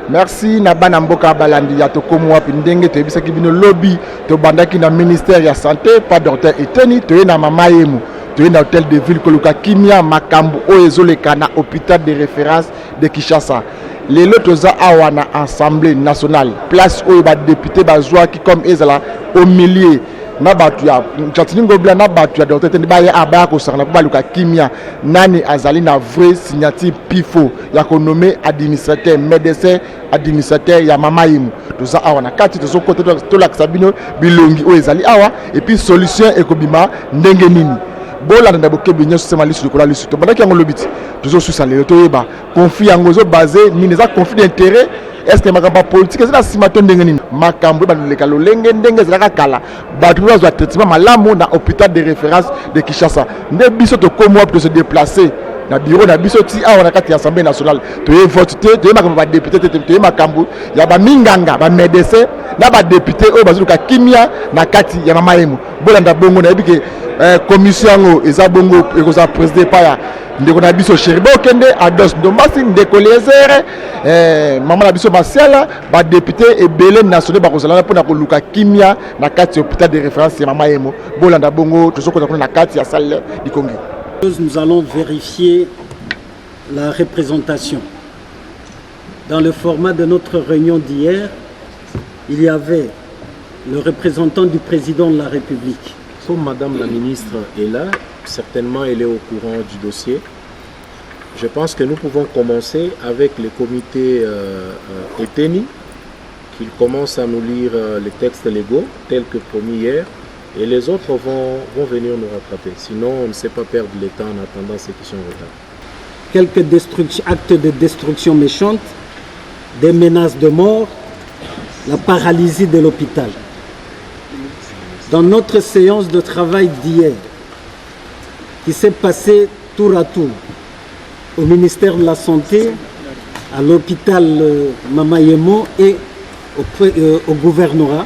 Merci Nabana Mboka Balandi ya tokomo wapi ndenge to ebisaki bino lobby to bandaki na ministère ya santé pas docteur Eteni to na mama yemu to na hôtel de ville koluka kimia makambo oyezoleka na hôpital de référence de Kinshasa. Lelo toza awa na assemblée nationale place oyo ba député bazwa ki comme ezala au milieu na batu ya chatini ngobla na batu ya docteur Eteni ba ya aba ko sarna ba luka kimia nani azali na vrai signature pifo ya ko nommer administrateur médecin administrateur ya mama yimu toza awa na kati tozo kote to la sabino bilongi o ezali awa et puis solution ekobima ndenge nini bola na bokebi nyoso sema lisu ko la lisu to bandaki yango lobiti tozo susa le to yeba conflit yango zo basé ni les conflit d'intérêt. Est-ce que makambo politique c'est la simato ndenge nini makambo ba leka lolenge ndenge zaka kala ba tu doit traitement malamu na hôpital de référence de Kinshasa nde biso to komo pour se déplacer na bureau na biso ti awa na kati ya assemblée nationale to ye vote to ye makambo ba député to ye makambo ya ba minganga ba médecin na ba député o bazuka kimia na kati ya mama yemu bolanda bongo na yebike commission ngo eza bongo ekoza présidé pa ya ndeko na biso Cheribo Kende Ados Ndombasi ndeko lezere mama na biso Masiala ba député ebele national ba kozala pona ko luka kimia na kati hôpital de référence ya mama yemo bolanda bongo tozoko na kati ya salle du Congo. Nous allons vérifier la représentation. Dans le format de notre réunion d'hier, il y avait le représentant du président de la République. Comme Madame la ministre est là, certainement elle est au courant du dossier. Je pense que nous pouvons commencer avec le comité Eteni, qu'il commence à nous lire les textes légaux tels que promis hier, et les autres vont venir nous rattraper. Sinon, on ne sait pas perdre le temps en attendant ceux qui sont en retard. Quelques actes de destruction méchante, des menaces de mort, la paralysie de l'hôpital. Dans notre séance de travail d'hier, qui s'est passée tour à tour au ministère de la Santé, à l'hôpital Mama Yemo et au gouvernorat,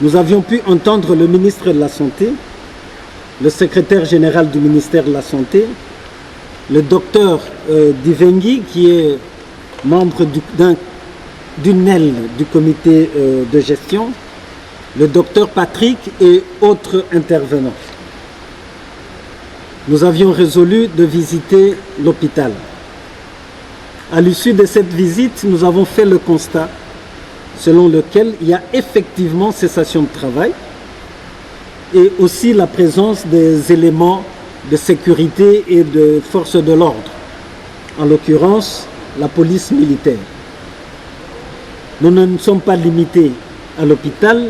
nous avions pu entendre le ministre de la Santé, le secrétaire général du ministère de la Santé, le docteur Divengi, qui est membre d'une aile du comité de gestion, le docteur Patrick et autres intervenants. Nous avions résolu de visiter l'hôpital. À l'issue de cette visite, nous avons fait le constat selon lequel il y a effectivement cessation de travail et aussi la présence des éléments de sécurité et de forces de l'ordre, en l'occurrence la police militaire. Nous ne nous sommes pas limités à l'hôpital,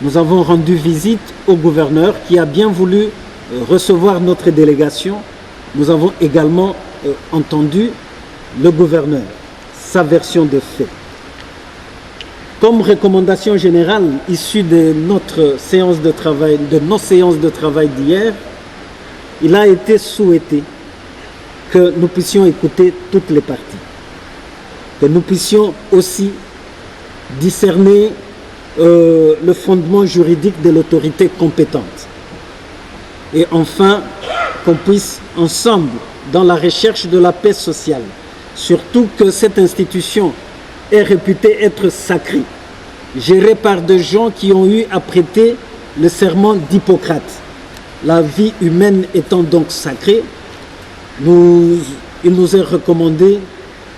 nous avons rendu visite au gouverneur qui a bien voulu recevoir notre délégation. Nous avons également entendu le gouverneur, sa version des faits. Comme recommandation générale issue de notre séance de travail, de nos séances de travail d'hier, il a été souhaité que nous puissions écouter toutes les parties, que nous puissions aussi discerner le fondement juridique de l'autorité compétente. Et enfin, qu'on puisse ensemble, dans la recherche de la paix sociale, surtout que cette institution est réputée être sacrée, gérée par des gens qui ont eu à prêter le serment d'Hippocrate. La vie humaine étant donc sacrée, il nous est recommandé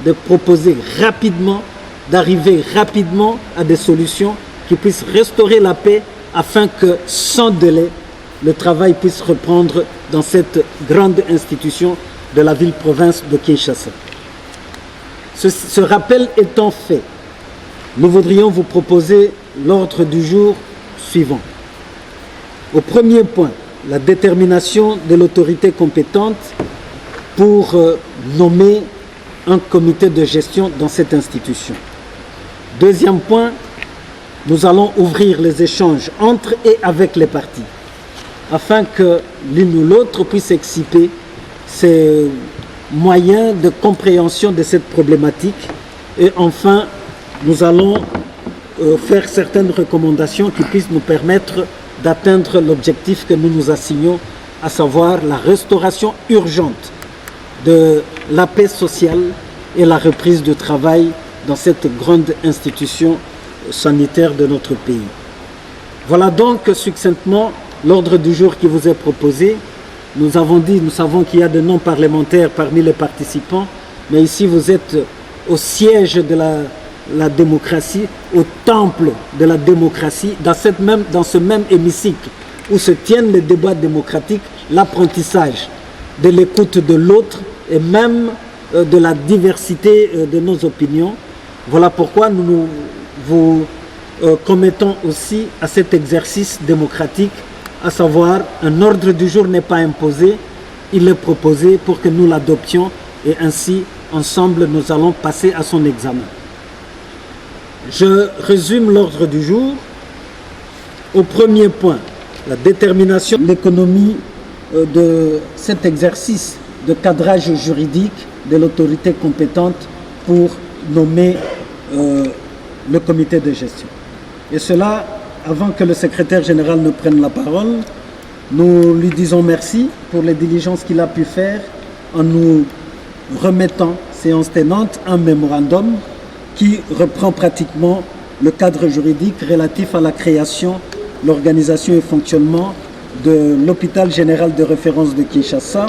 de proposer rapidement, d'arriver rapidement à des solutions qui puissent restaurer la paix afin que, sans délai, le travail puisse reprendre dans cette grande institution de la ville-province de Kinshasa. Ce rappel étant fait, nous voudrions vous proposer l'ordre du jour suivant. Au premier point, la détermination de l'autorité compétente pour nommer un comité de gestion dans cette institution. Deuxième point, nous allons ouvrir les échanges entre et avec les partis, afin que l'une ou l'autre puisse exciper ses moyens de compréhension de cette problématique. Et enfin, nous allons faire certaines recommandations qui puissent nous permettre d'atteindre l'objectif que nous nous assignons, à savoir la restauration urgente de la paix sociale et la reprise du travail dans cette grande institution sanitaire de notre pays. Voilà donc succinctement l'ordre du jour qui vous est proposé. Nous savons qu'il y a des non-parlementaires parmi les participants, mais ici vous êtes au siège de la démocratie, au temple de la démocratie, dans ce même hémicycle où se tiennent les débats démocratiques, l'apprentissage de l'écoute de l'autre et même de la diversité de nos opinions. Voilà pourquoi nous vous commettons aussi à cet exercice démocratique, à savoir un ordre du jour n'est pas imposé, il est proposé pour que nous l'adoptions et ainsi ensemble nous allons passer à son examen. Je résume l'ordre du jour. Au premier point, la détermination de l'économie de cet exercice de cadrage juridique de l'autorité compétente pour nommer le comité de gestion. Et cela, avant que le secrétaire général ne prenne la parole, nous lui disons merci pour les diligences qu'il a pu faire en nous remettant, séance tenante, un mémorandum qui reprend pratiquement le cadre juridique relatif à la création, l'organisation et fonctionnement de l'hôpital général de référence de Kinshasa,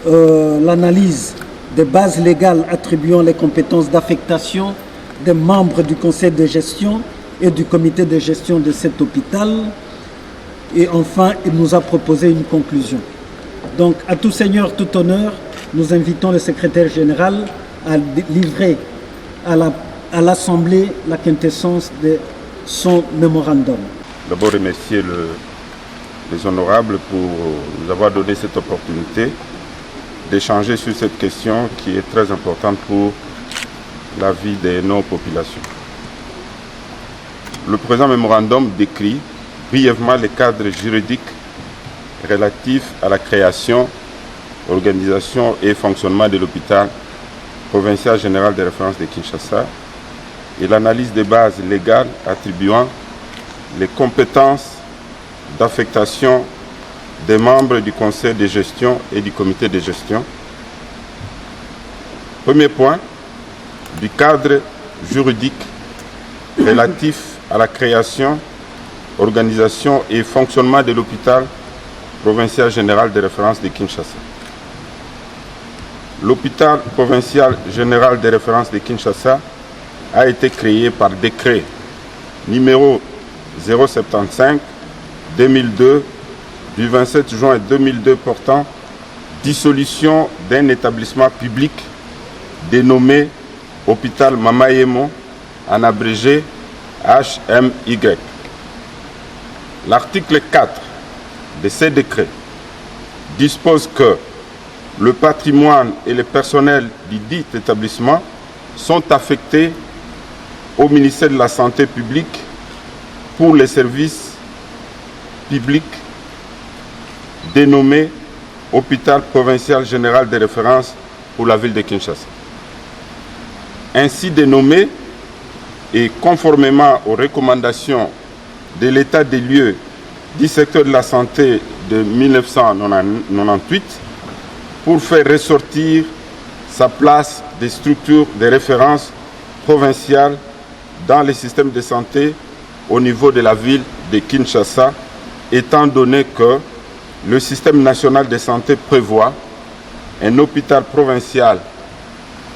l'analyse des bases légales attribuant les compétences d'affectation des membres du conseil de gestion et du comité de gestion de cet hôpital. Et enfin, il nous a proposé une conclusion. Donc, à tout seigneur, tout honneur, nous invitons le secrétaire général à livrer à l'Assemblée la quintessence de son mémorandum. D'abord remercier les honorables pour nous avoir donné cette opportunité d'échanger sur cette question qui est très importante pour la vie de nos populations. Le présent mémorandum décrit brièvement les cadres juridiques relatifs à la création, organisation et fonctionnement de l'hôpital provincial général de référence de Kinshasa et l'analyse des bases légales attribuant les compétences d'affectation des membres du conseil de gestion et du comité de gestion. Premier point, du cadre juridique relatif à la création, organisation et fonctionnement de l'hôpital provincial général de référence de Kinshasa. L'hôpital provincial général de référence de Kinshasa a été créé par décret numéro 075-2002 du 27 juin 2002 portant dissolution d'un établissement public dénommé Hôpital Mamayemo, en abrégé HMY. L'article 4 de ces décrets dispose que le patrimoine et le personnel du dit établissement sont affectés au ministère de la Santé publique pour les services publics dénommé Hôpital provincial général de référence pour la ville de Kinshasa. Ainsi dénommé et conformément aux recommandations de l'état des lieux du secteur de la santé de 1998 pour faire ressortir sa place des structures de référence provinciales dans les systèmes de santé au niveau de la ville de Kinshasa, étant donné que le système national de santé prévoit un hôpital provincial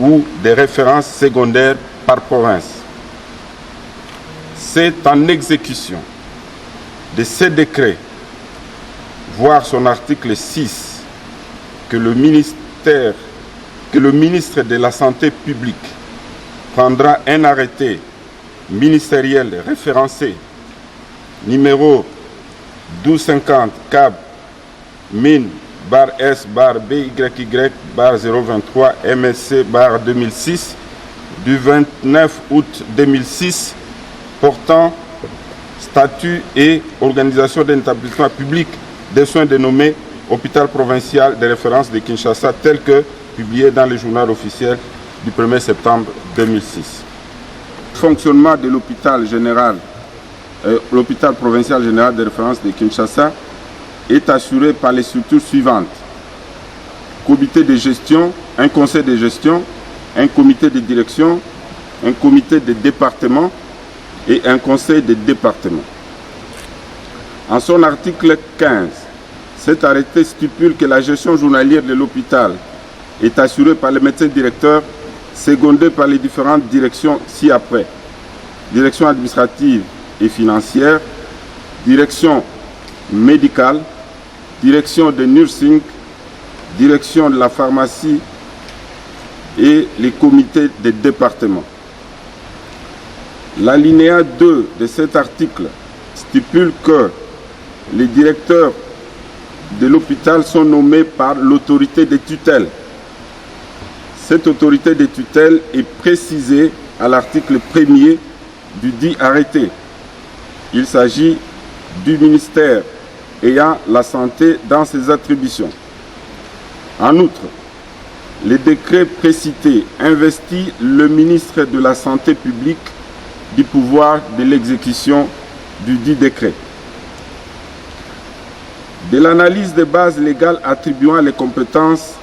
ou des références secondaires par province. C'est en exécution de ces décrets, voire son article 6, que le ministre de la Santé publique prendra un arrêté ministériel référencé numéro 1250 CAB MIN /S BYY /023 MSC /2006 du 29 août 2006 portant statut et organisation d'un établissement public de soins dénommé Hôpital provincial de référence de Kinshasa tel que publié dans le journal officiel du 1er septembre 2006. Le fonctionnement de l'hôpital provincial général de référence de Kinshasa est assuré par les structures suivantes. Comité de gestion, un conseil de gestion, un comité de direction, un comité de département et un conseil de département. En son article 15, cet arrêté stipule que la gestion journalière de l'hôpital est assurée par le médecin directeur, secondé par les différentes directions ci-après. Direction administrative et financière, direction médicale, direction de nursing, direction de la pharmacie et les comités des départements. L'alinéa 2 de cet article stipule que les directeurs de l'hôpital sont nommés par l'autorité de tutelle. Cette autorité de tutelle est précisée à l'article 1er du dit arrêté. Il s'agit du ministère ayant la santé dans ses attributions. En outre, les décrets précités investit le ministre de la Santé publique du pouvoir de l'exécution du dit décret. De l'analyse des bases légales attribuant les compétences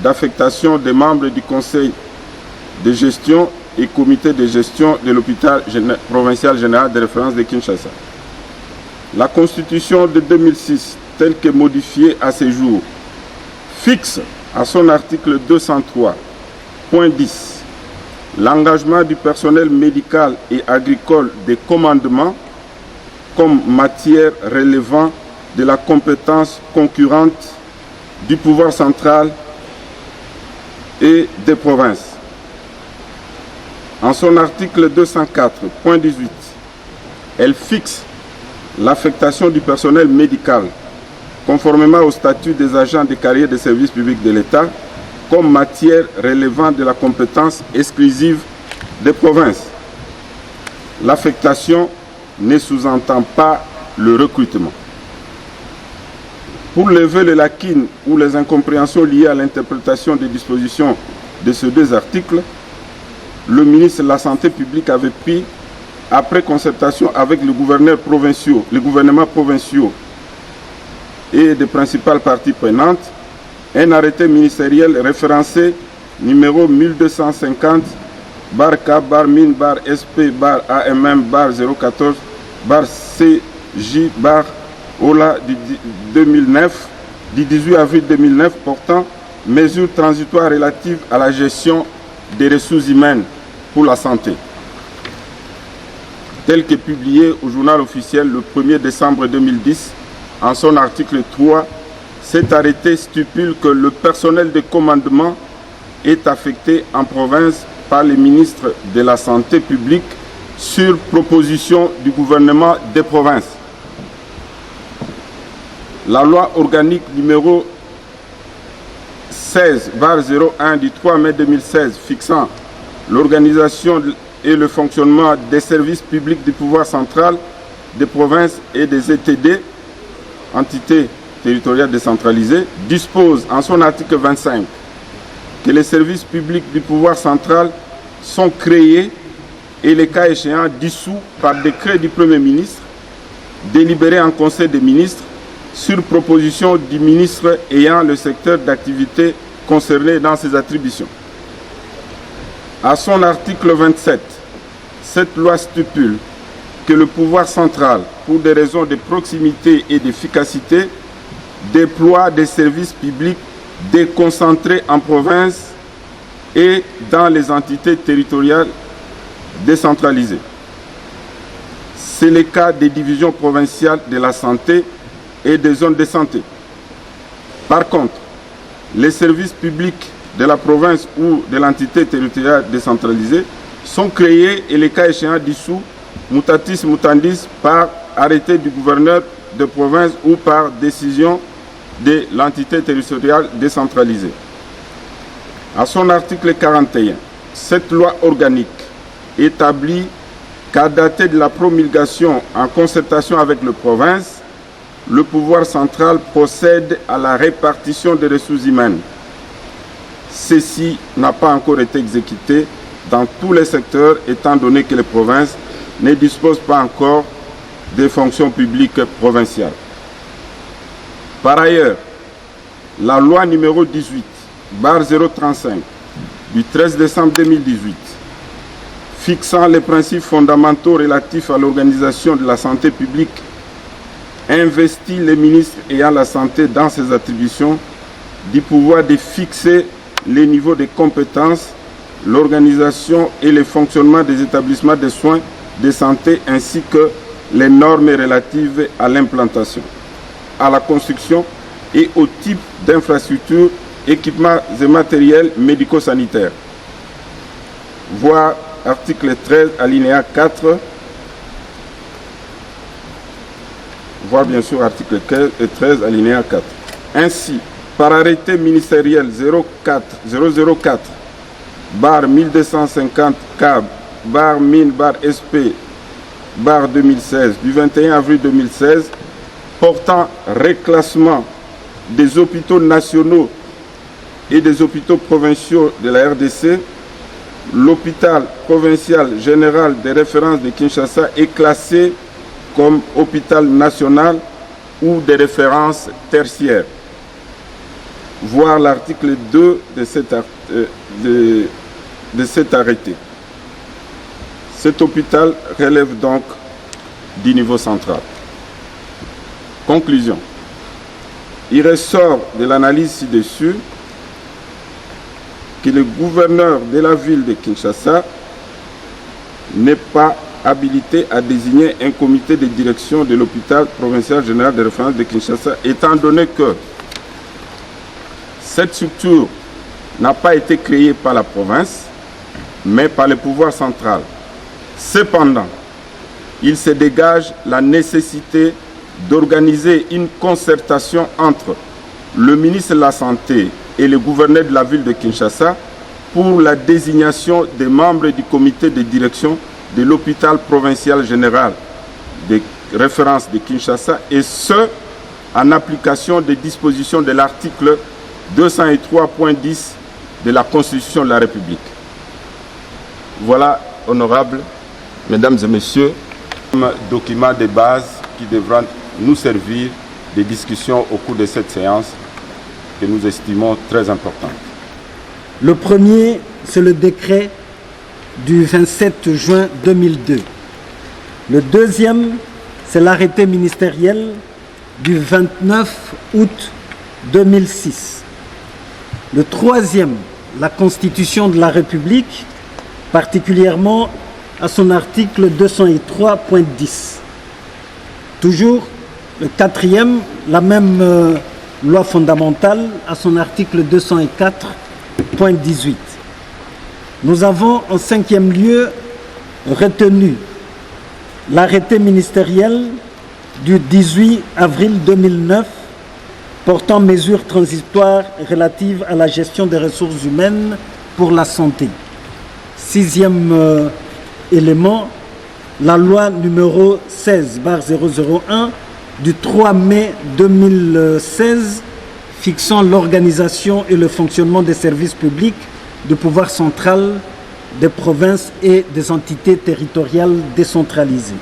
d'affectation des membres du Conseil de gestion et comité de gestion de l'hôpital provincial général de référence de Kinshasa. La Constitution de 2006, telle que modifiée à ce jour, fixe à son article 203.10 l'engagement du personnel médical et agricole des commandements comme matière relevant de la compétence concurrente du pouvoir central et des provinces. En son article 204.18, elle fixe l'affectation du personnel médical conformément au statut des agents des carrières des services publics de l'État comme matière relevant de la compétence exclusive des provinces. L'affectation ne sous-entend pas le recrutement. Pour lever les lacunes ou les incompréhensions liées à l'interprétation des dispositions de ces deux articles, le ministre de la Santé publique avait pris, après concertation avec les gouvernements provinciaux et des principales parties prenantes, un arrêté ministériel référencé numéro 1250 /CJ/AMM/014/CJ/OLA du 18 avril 2009 portant mesures transitoires relatives à la gestion des ressources humaines pour la santé, tel que publié au journal officiel le 1er décembre 2010. En son article 3, cet arrêté stipule que le personnel de commandement est affecté en province par le ministre de la Santé publique sur proposition du gouvernement des provinces. La loi organique numéro 16/01 du 3 mai 2016 fixant l'organisation et le fonctionnement des services publics du pouvoir central, des provinces et des ETD, entités territoriales décentralisées, dispose en son article 25 que les services publics du pouvoir central sont créés et les cas échéants dissous par décret du Premier ministre, délibéré en Conseil des ministres, sur proposition du ministre ayant le secteur d'activité concerné dans ses attributions. À son article 27, cette loi stipule que le pouvoir central, pour des raisons de proximité et d'efficacité, déploie des services publics déconcentrés en province et dans les entités territoriales décentralisées. C'est le cas des divisions provinciales de la santé et des zones de santé. Par contre, les services publics de la province ou de l'entité territoriale décentralisée sont créés et les cas échéants dissous, mutatis mutandis, par arrêté du gouverneur de province ou par décision de l'entité territoriale décentralisée. À son article 41, cette loi organique établit qu'à dater de la promulgation en concertation avec les provinces, le pouvoir central procède à la répartition des ressources humaines. Ceci n'a pas encore été exécuté dans tous les secteurs, étant donné que les provinces ne disposent pas encore des fonctions publiques provinciales. Par ailleurs, la loi numéro 18/035 du 13 décembre 2018, fixant les principes fondamentaux relatifs à l'organisation de la santé publique, investit les ministres ayant la santé dans ses attributions du pouvoir de fixer les niveaux de compétences, l'organisation et le fonctionnement des établissements de soins de santé ainsi que les normes relatives à l'implantation, à la construction et au type d'infrastructures, équipements et matériels médico-sanitaires. Voir article 13, alinéa 4, voir bien sûr article 13, alinéa 4. Ainsi, par arrêté ministériel 004 /1250 CAB /MIN /SP /2016 du 21 avril 2016 portant reclassement des hôpitaux nationaux et des hôpitaux provinciaux de la RDC, l'hôpital provincial général de référence de Kinshasa est classé comme hôpital national ou de référence tertiaire. Voir l'article 2 de cet arrêté. Cet hôpital relève donc du niveau central. Conclusion. Il ressort de l'analyse ci-dessus que le gouverneur de la ville de Kinshasa n'est pas habilité à désigner un comité de direction de l'hôpital provincial général de référence de Kinshasa, étant donné que cette structure n'a pas été créée par la province, mais par le pouvoir central. Cependant, il se dégage la nécessité d'organiser une concertation entre le ministre de la Santé et le gouverneur de la ville de Kinshasa pour la désignation des membres du comité de direction de l'hôpital provincial général de référence de Kinshasa, et ce, en application des dispositions de l'article 203.10 de la Constitution de la République. Voilà, honorables, mesdames et messieurs, un document de base qui devra nous servir de discussion au cours de cette séance que nous estimons très importante. Le premier, c'est le décret du 27 juin 2002. Le deuxième, c'est l'arrêté ministériel du 29 août 2006. Le troisième, la Constitution de la République, particulièrement à son article 203.10. Toujours le quatrième, la même loi fondamentale à son article 204.18. Nous avons en cinquième lieu retenu l'arrêté ministériel du 18 avril 2009 portant mesures transitoires relatives à la gestion des ressources humaines pour la santé. Sixième élément, la loi numéro 16/001 du 3 mai 2016 fixant l'organisation et le fonctionnement des services publics de pouvoir central des provinces et des entités territoriales décentralisées.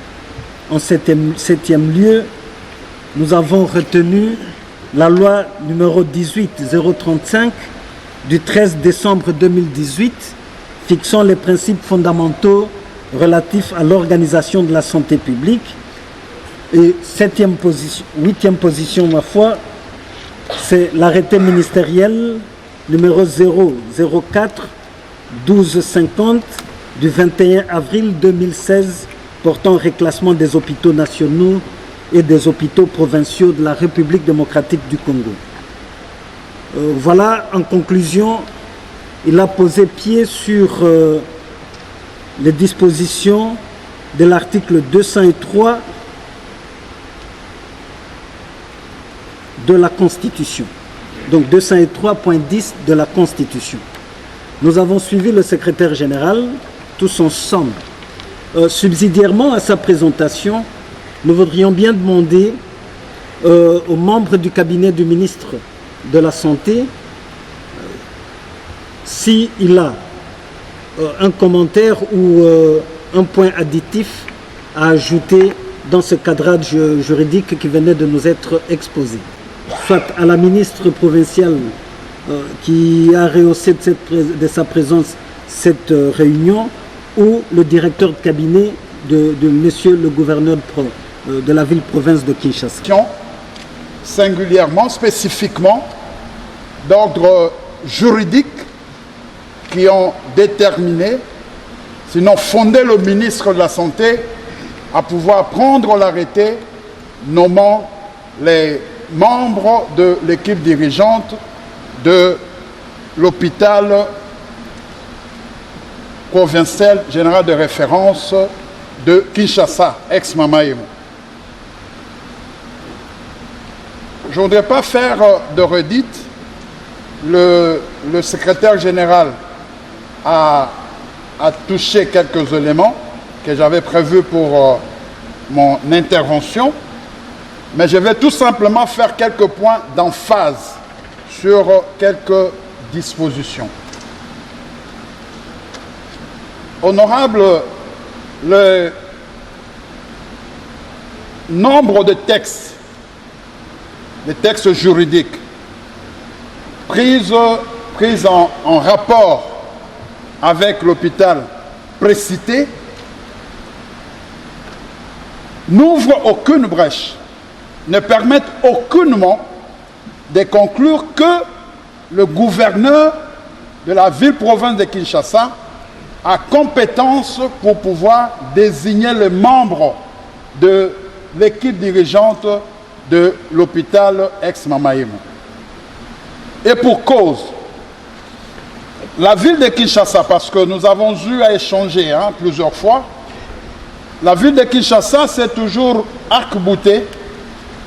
En septième lieu, nous avons retenu la loi numéro 18/035 du 13 décembre 2018 fixant les principes fondamentaux relatifs à l'organisation de la santé publique. Et huitième position, ma foi, c'est l'arrêté ministériel numéro 004-1250 du 21 avril 2016 portant reclassement des hôpitaux nationaux et des hôpitaux provinciaux de la République démocratique du Congo. Voilà, en conclusion, il a posé pied sur les dispositions de l'article 203 de la Constitution. Donc 203.10 de la Constitution. Nous avons suivi le secrétaire général, tous ensemble. Subsidiairement à sa présentation, nous voudrions bien demander aux membres du cabinet du ministre de la Santé s'il a un commentaire ou un point additif à ajouter dans ce cadrage juridique qui venait de nous être exposé. Soit à la ministre provinciale qui a rehaussé de sa présence cette réunion, ou le directeur de cabinet de monsieur le gouverneur de la ville-province de Kinshasa. Singulièrement, spécifiquement, d'ordre juridique, qui ont déterminé, sinon fondé le ministre de la Santé à pouvoir prendre l'arrêté nommant les membres de l'équipe dirigeante de l'hôpital provincial général de référence de Kinshasa, ex-Mama Yemo. Je ne voudrais pas faire de redite. Le secrétaire général a touché quelques éléments que j'avais prévus pour mon intervention, mais je vais tout simplement faire quelques points d'emphase sur quelques dispositions. Honorable, le nombre de textes, des textes juridiques pris en rapport avec l'hôpital précité n'ouvrent aucune brèche, ne permettent aucunement de conclure que le gouverneur de la ville-province de Kinshasa a compétence pour pouvoir désigner les membres de l'équipe dirigeante de l'hôpital ex-Mama Yemo. Et pour cause, la ville de Kinshasa, parce que nous avons eu à échanger plusieurs fois, la ville de Kinshasa s'est toujours arc-boutée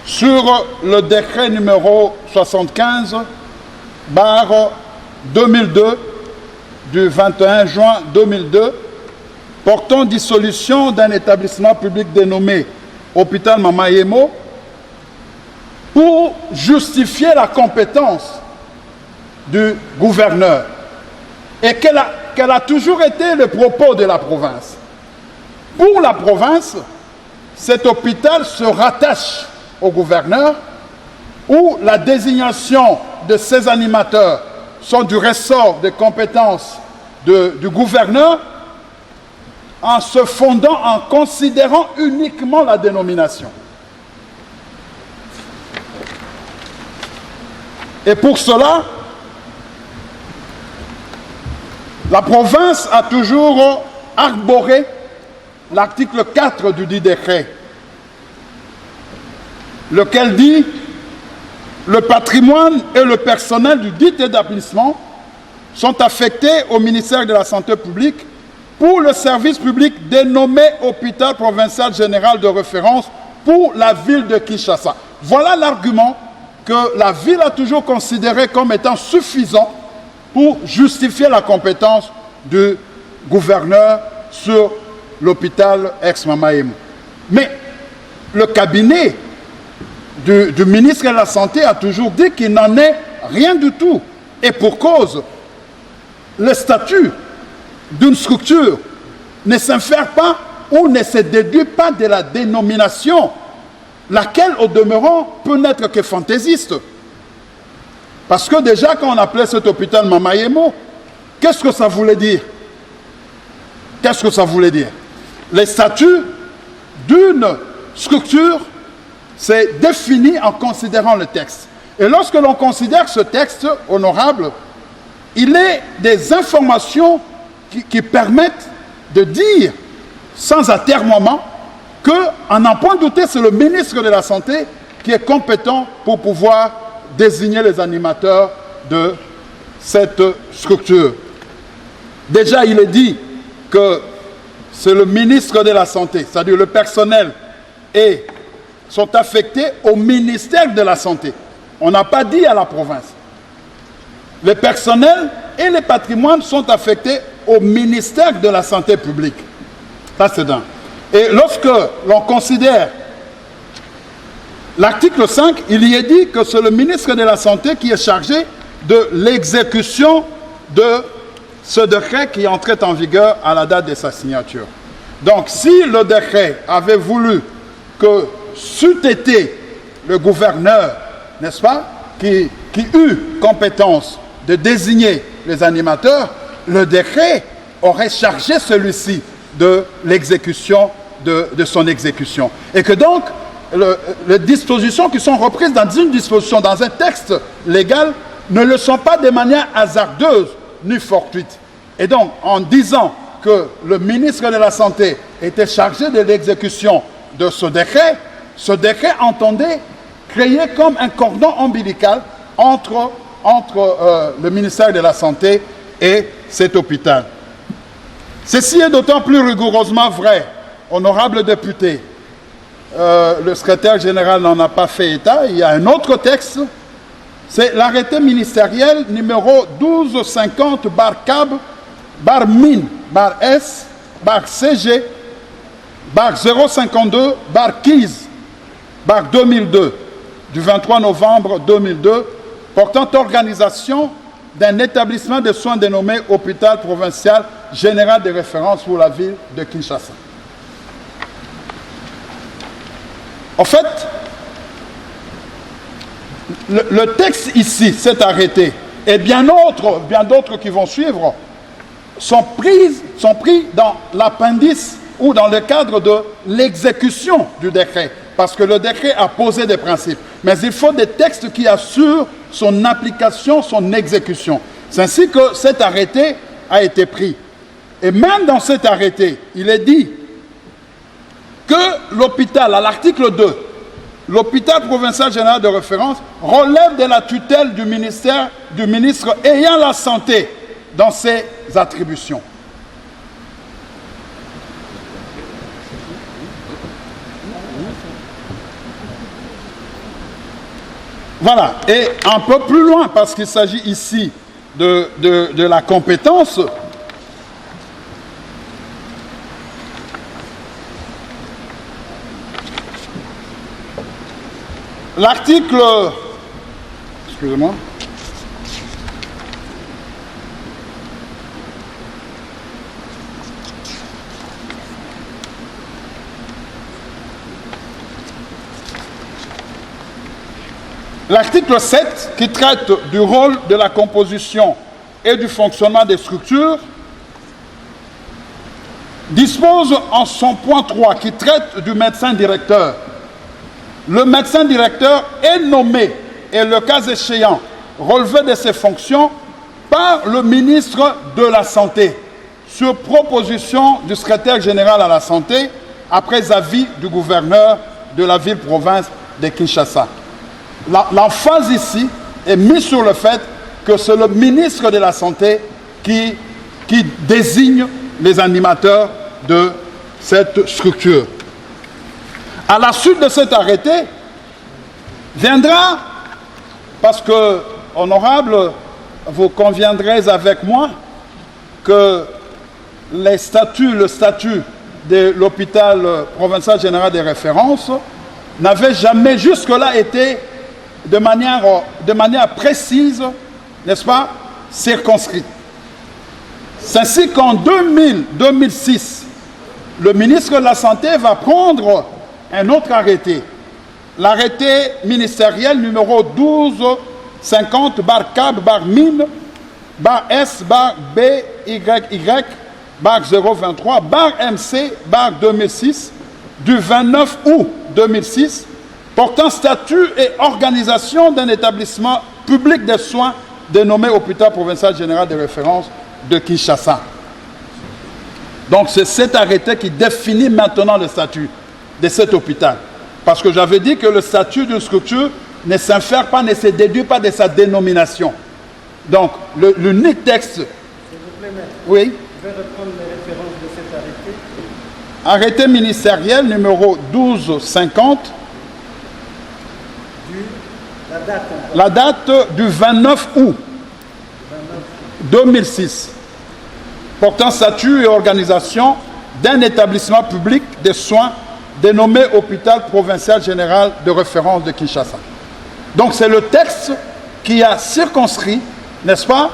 sur le décret numéro 75/2002 du 21 juin 2002 portant dissolution d'un établissement public dénommé Hôpital Mama Yemo pour justifier la compétence du gouverneur, et qu'elle a toujours été le propos de la province. Pour la province, cet hôpital se rattache au gouverneur, où la désignation de ses animateurs sont du ressort de compétences du gouverneur, en se fondant, en considérant uniquement la dénomination. Et pour cela, la province a toujours arboré l'article 4 du dit décret, lequel dit « Le patrimoine et le personnel du dit établissement sont affectés au ministère de la Santé publique pour le service public dénommé Hôpital provincial général de référence pour la ville de Kinshasa. » Voilà l'argument que la ville a toujours considéré comme étant suffisant pour justifier la compétence du gouverneur sur l'hôpital ex-Mama Yemo. Mais le cabinet du ministre de la Santé a toujours dit qu'il n'en est rien du tout. Et pour cause, le statut d'une structure ne s'infère pas ou ne se déduit pas de la dénomination, laquelle, au demeurant, peut n'être que fantaisiste. Parce que déjà, quand on appelait cet hôpital Mama Yemo, qu'est-ce que ça voulait dire? Qu'est-ce que ça voulait dire? Les statuts d'une structure, c'est défini en considérant le texte. Et lorsque l'on considère ce texte, honorable, il est des informations qui permettent de dire, sans atermoiement, qu'en n'en point douter, c'est le ministre de la Santé qui est compétent pour pouvoir désigner les animateurs de cette structure. Déjà, il est dit que c'est le ministre de la Santé, c'est-à-dire le personnel, et sont affectés au ministère de la Santé. On n'a pas dit à la province. Les personnels et les patrimoines sont affectés au ministère de la Santé publique. Ça, c'est d'un. Et lorsque l'on considère l'article 5, il y est dit que c'est le ministre de la Santé qui est chargé de l'exécution de ce décret qui entrait en vigueur à la date de sa signature. Donc, si le décret avait voulu que c'eût été le gouverneur, n'est-ce pas, qui eut compétence de désigner les animateurs, le décret aurait chargé celui-ci de l'exécution, de son exécution. Et que donc, les dispositions qui sont reprises dans une disposition, dans un texte légal, ne le sont pas de manière hasardeuse ni fortuite. Et donc, en disant que le ministre de la Santé était chargé de l'exécution de ce décret entendait créer comme un cordon ombilical entre le ministère de la Santé et cet hôpital. Ceci est d'autant plus rigoureusement vrai, honorable député. Le secrétaire général n'en a pas fait état. Il y a un autre texte, c'est l'arrêté ministériel numéro 1250-CG-CG-052-KIS-2002 du 23 novembre 2002 portant organisation d'un établissement de soins dénommé Hôpital provincial général de référence pour la ville de Kinshasa. En fait, le texte ici, cet arrêté, et bien d'autres qui vont suivre, sont pris dans l'appendice ou dans le cadre de l'exécution du décret, parce que le décret a posé des principes. Mais il faut des textes qui assurent son application, son exécution. C'est ainsi que cet arrêté a été pris. Et même dans cet arrêté, il est dit que l'hôpital, à l'article 2, l'hôpital provincial général de référence relève de la tutelle du ministre ayant la santé dans ses attributions. Voilà, et un peu plus loin, parce qu'il s'agit ici de la compétence, l'article, excusez-moi, l'article 7, qui traite du rôle de la composition et du fonctionnement des structures, dispose en son point 3, qui traite du médecin directeur. Le médecin directeur est nommé, et le cas échéant, relevé de ses fonctions par le ministre de la Santé, sur proposition du secrétaire général à la Santé, après avis du gouverneur de la ville-province de Kinshasa. L'emphase ici est mise sur le fait que c'est le ministre de la Santé qui désigne les animateurs de cette structure. À la suite de cet arrêté, viendra, parce que, honorable, vous conviendrez avec moi que le statut de l'hôpital provincial général des références n'avait jamais jusque-là été de manière précise, n'est-ce pas, circonscrite. C'est ainsi qu'en 2006, le ministre de la Santé va prendre un autre arrêté, l'arrêté ministériel numéro 1250-BY-023-MC-2006 du 29 août 2006 portant statut et organisation d'un établissement public de soins dénommé Hôpital provincial général de référence de Kinshasa. Donc c'est cet arrêté qui définit maintenant le statut de cet hôpital. Parce que j'avais dit que le statut d'une structure ne s'infère pas, ne se déduit pas de sa dénomination. Donc l'unique texte... S'il vous plaît, maître. Oui. Je vais reprendre les références de cet arrêté. Arrêté ministériel numéro 1250. La date du 29 août 2006, portant statut et organisation d'un établissement public de soins dénommé Hôpital provincial général de référence de Kinshasa. Donc c'est le texte qui a circonscrit, n'est-ce pas,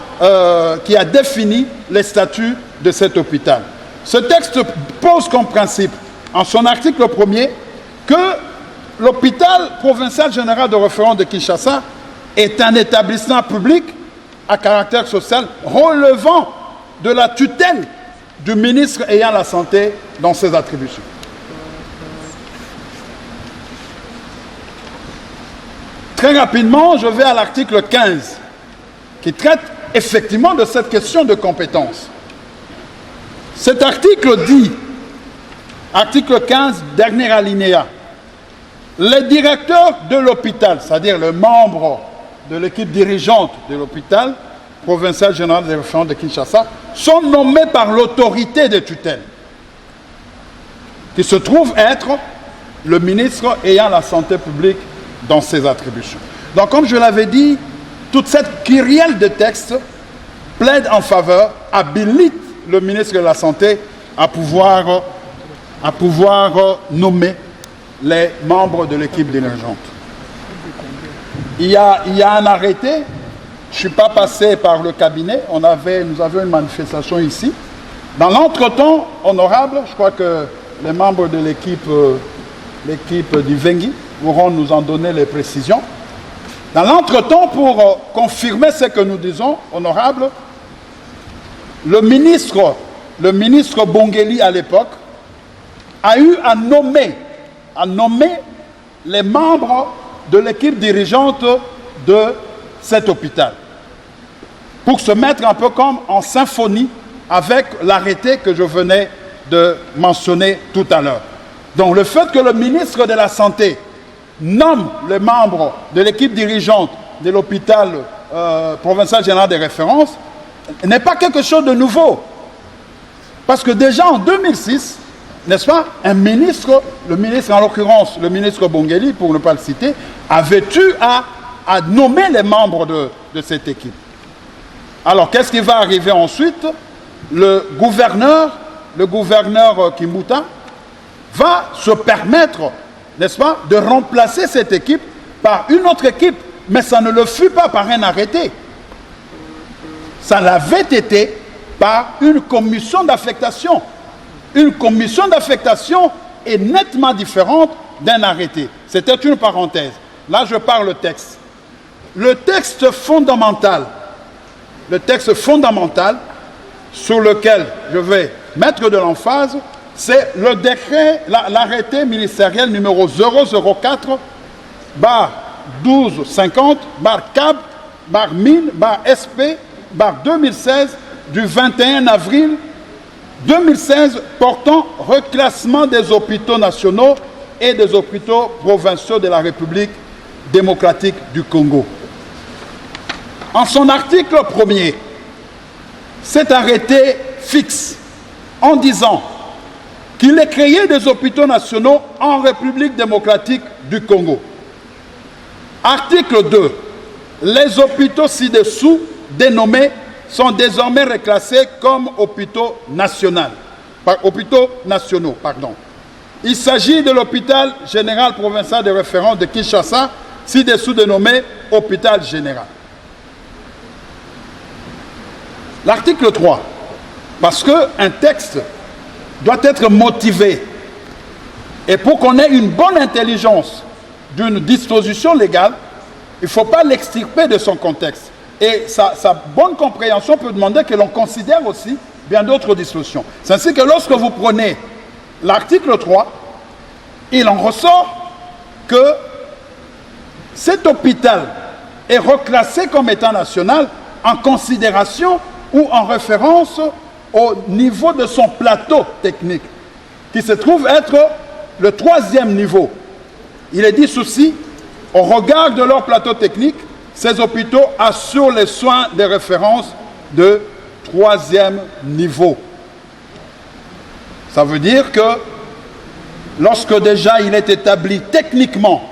qui a défini les statuts de cet hôpital. Ce texte pose comme principe, en son article 1er, que l'hôpital provincial général de référence de Kinshasa est un établissement public à caractère social relevant de la tutelle du ministre ayant la santé dans ses attributions. Très rapidement, je vais à l'article 15, qui traite effectivement de cette question de compétence. Cet article dit, article 15, dernier alinéa, les directeurs de l'hôpital, c'est-à-dire les membres de l'équipe dirigeante de l'hôpital provincial général des références de Kinshasa, sont nommés par l'autorité de tutelle, qui se trouve être le ministre ayant la santé publique dans ses attributions. Donc, comme je l'avais dit, toute cette kyrielle de textes plaide en faveur, habilite le ministre de la Santé à pouvoir nommer les membres de l'équipe dirigeante. Il y a un arrêté, je ne suis pas passé par le cabinet, nous avions une manifestation ici. Dans l'entretemps, honorable, je crois que les membres de l'équipe du Vengi pourront nous en donner les précisions. Dans l'entretemps, pour confirmer ce que nous disons, honorable, le ministre Bongeli à l'époque a eu à nommer les membres de l'équipe dirigeante de cet hôpital pour se mettre un peu comme en symphonie avec l'arrêté que je venais de mentionner tout à l'heure. Donc le fait que le ministre de la Santé nomme les membres de l'équipe dirigeante de l'hôpital provincial général des références n'est pas quelque chose de nouveau. Parce que déjà en 2006, n'est-ce pas, le ministre en l'occurrence, le ministre Bongeli, pour ne pas le citer, avait eu à nommer les membres de cette équipe. Alors, qu'est-ce qui va arriver ensuite? Le gouverneur Kimbuta va se permettre, n'est-ce pas, de remplacer cette équipe par une autre équipe. Mais ça ne le fut pas par un arrêté. Ça l'avait été par une commission d'affectation. Une commission d'affectation est nettement différente d'un arrêté. C'était une parenthèse. Là, je parle le texte. Le texte fondamental sur lequel je vais mettre de l'emphase, c'est le décret, l'arrêté ministériel numéro 004/1250/CAB/MIN/SP/2016 du 21 avril 2016 portant reclassement des hôpitaux nationaux et des hôpitaux provinciaux de la République démocratique du Congo. En son article 1er, cet arrêté fixe en disant qu'il est créé des hôpitaux nationaux en République démocratique du Congo. Article 2. Les hôpitaux ci-dessous dénommés sont désormais reclassés comme hôpitaux nationaux. Il s'agit de l'hôpital général provincial de référence de Kinshasa, ci-dessous dénommé hôpital général. L'article 3, parce qu'un texte doit être motivé, et pour qu'on ait une bonne intelligence d'une disposition légale, il ne faut pas l'extirper de son contexte. Et sa bonne compréhension peut demander que l'on considère aussi bien d'autres dispositions. C'est ainsi que lorsque vous prenez l'article 3, il en ressort que cet hôpital est reclassé comme état national en considération ou en référence au niveau de son plateau technique, qui se trouve être le 3e niveau. Il est dit ceci, au regard de leur plateau technique, ces hôpitaux assurent les soins de référence de 3e niveau. Ça veut dire que lorsque déjà il est établi techniquement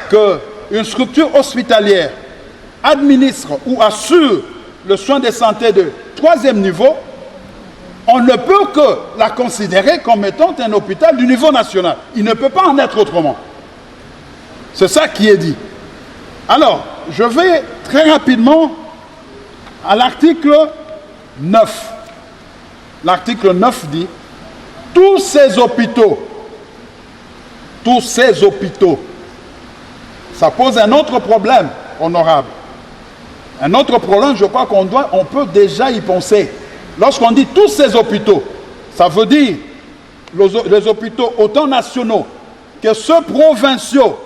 qu'une structure hospitalière administre ou assure le soin de santé de 3e niveau, on ne peut que la considérer comme étant un hôpital du niveau national. Il ne peut pas en être autrement. C'est ça qui est dit. Alors, je vais très rapidement à l'article 9. L'article 9 dit « Tous ces hôpitaux, ça pose un autre problème, honorable. Un autre problème, je crois on peut déjà y penser. Lorsqu'on dit tous ces hôpitaux, ça veut dire les hôpitaux autant nationaux que ceux provinciaux,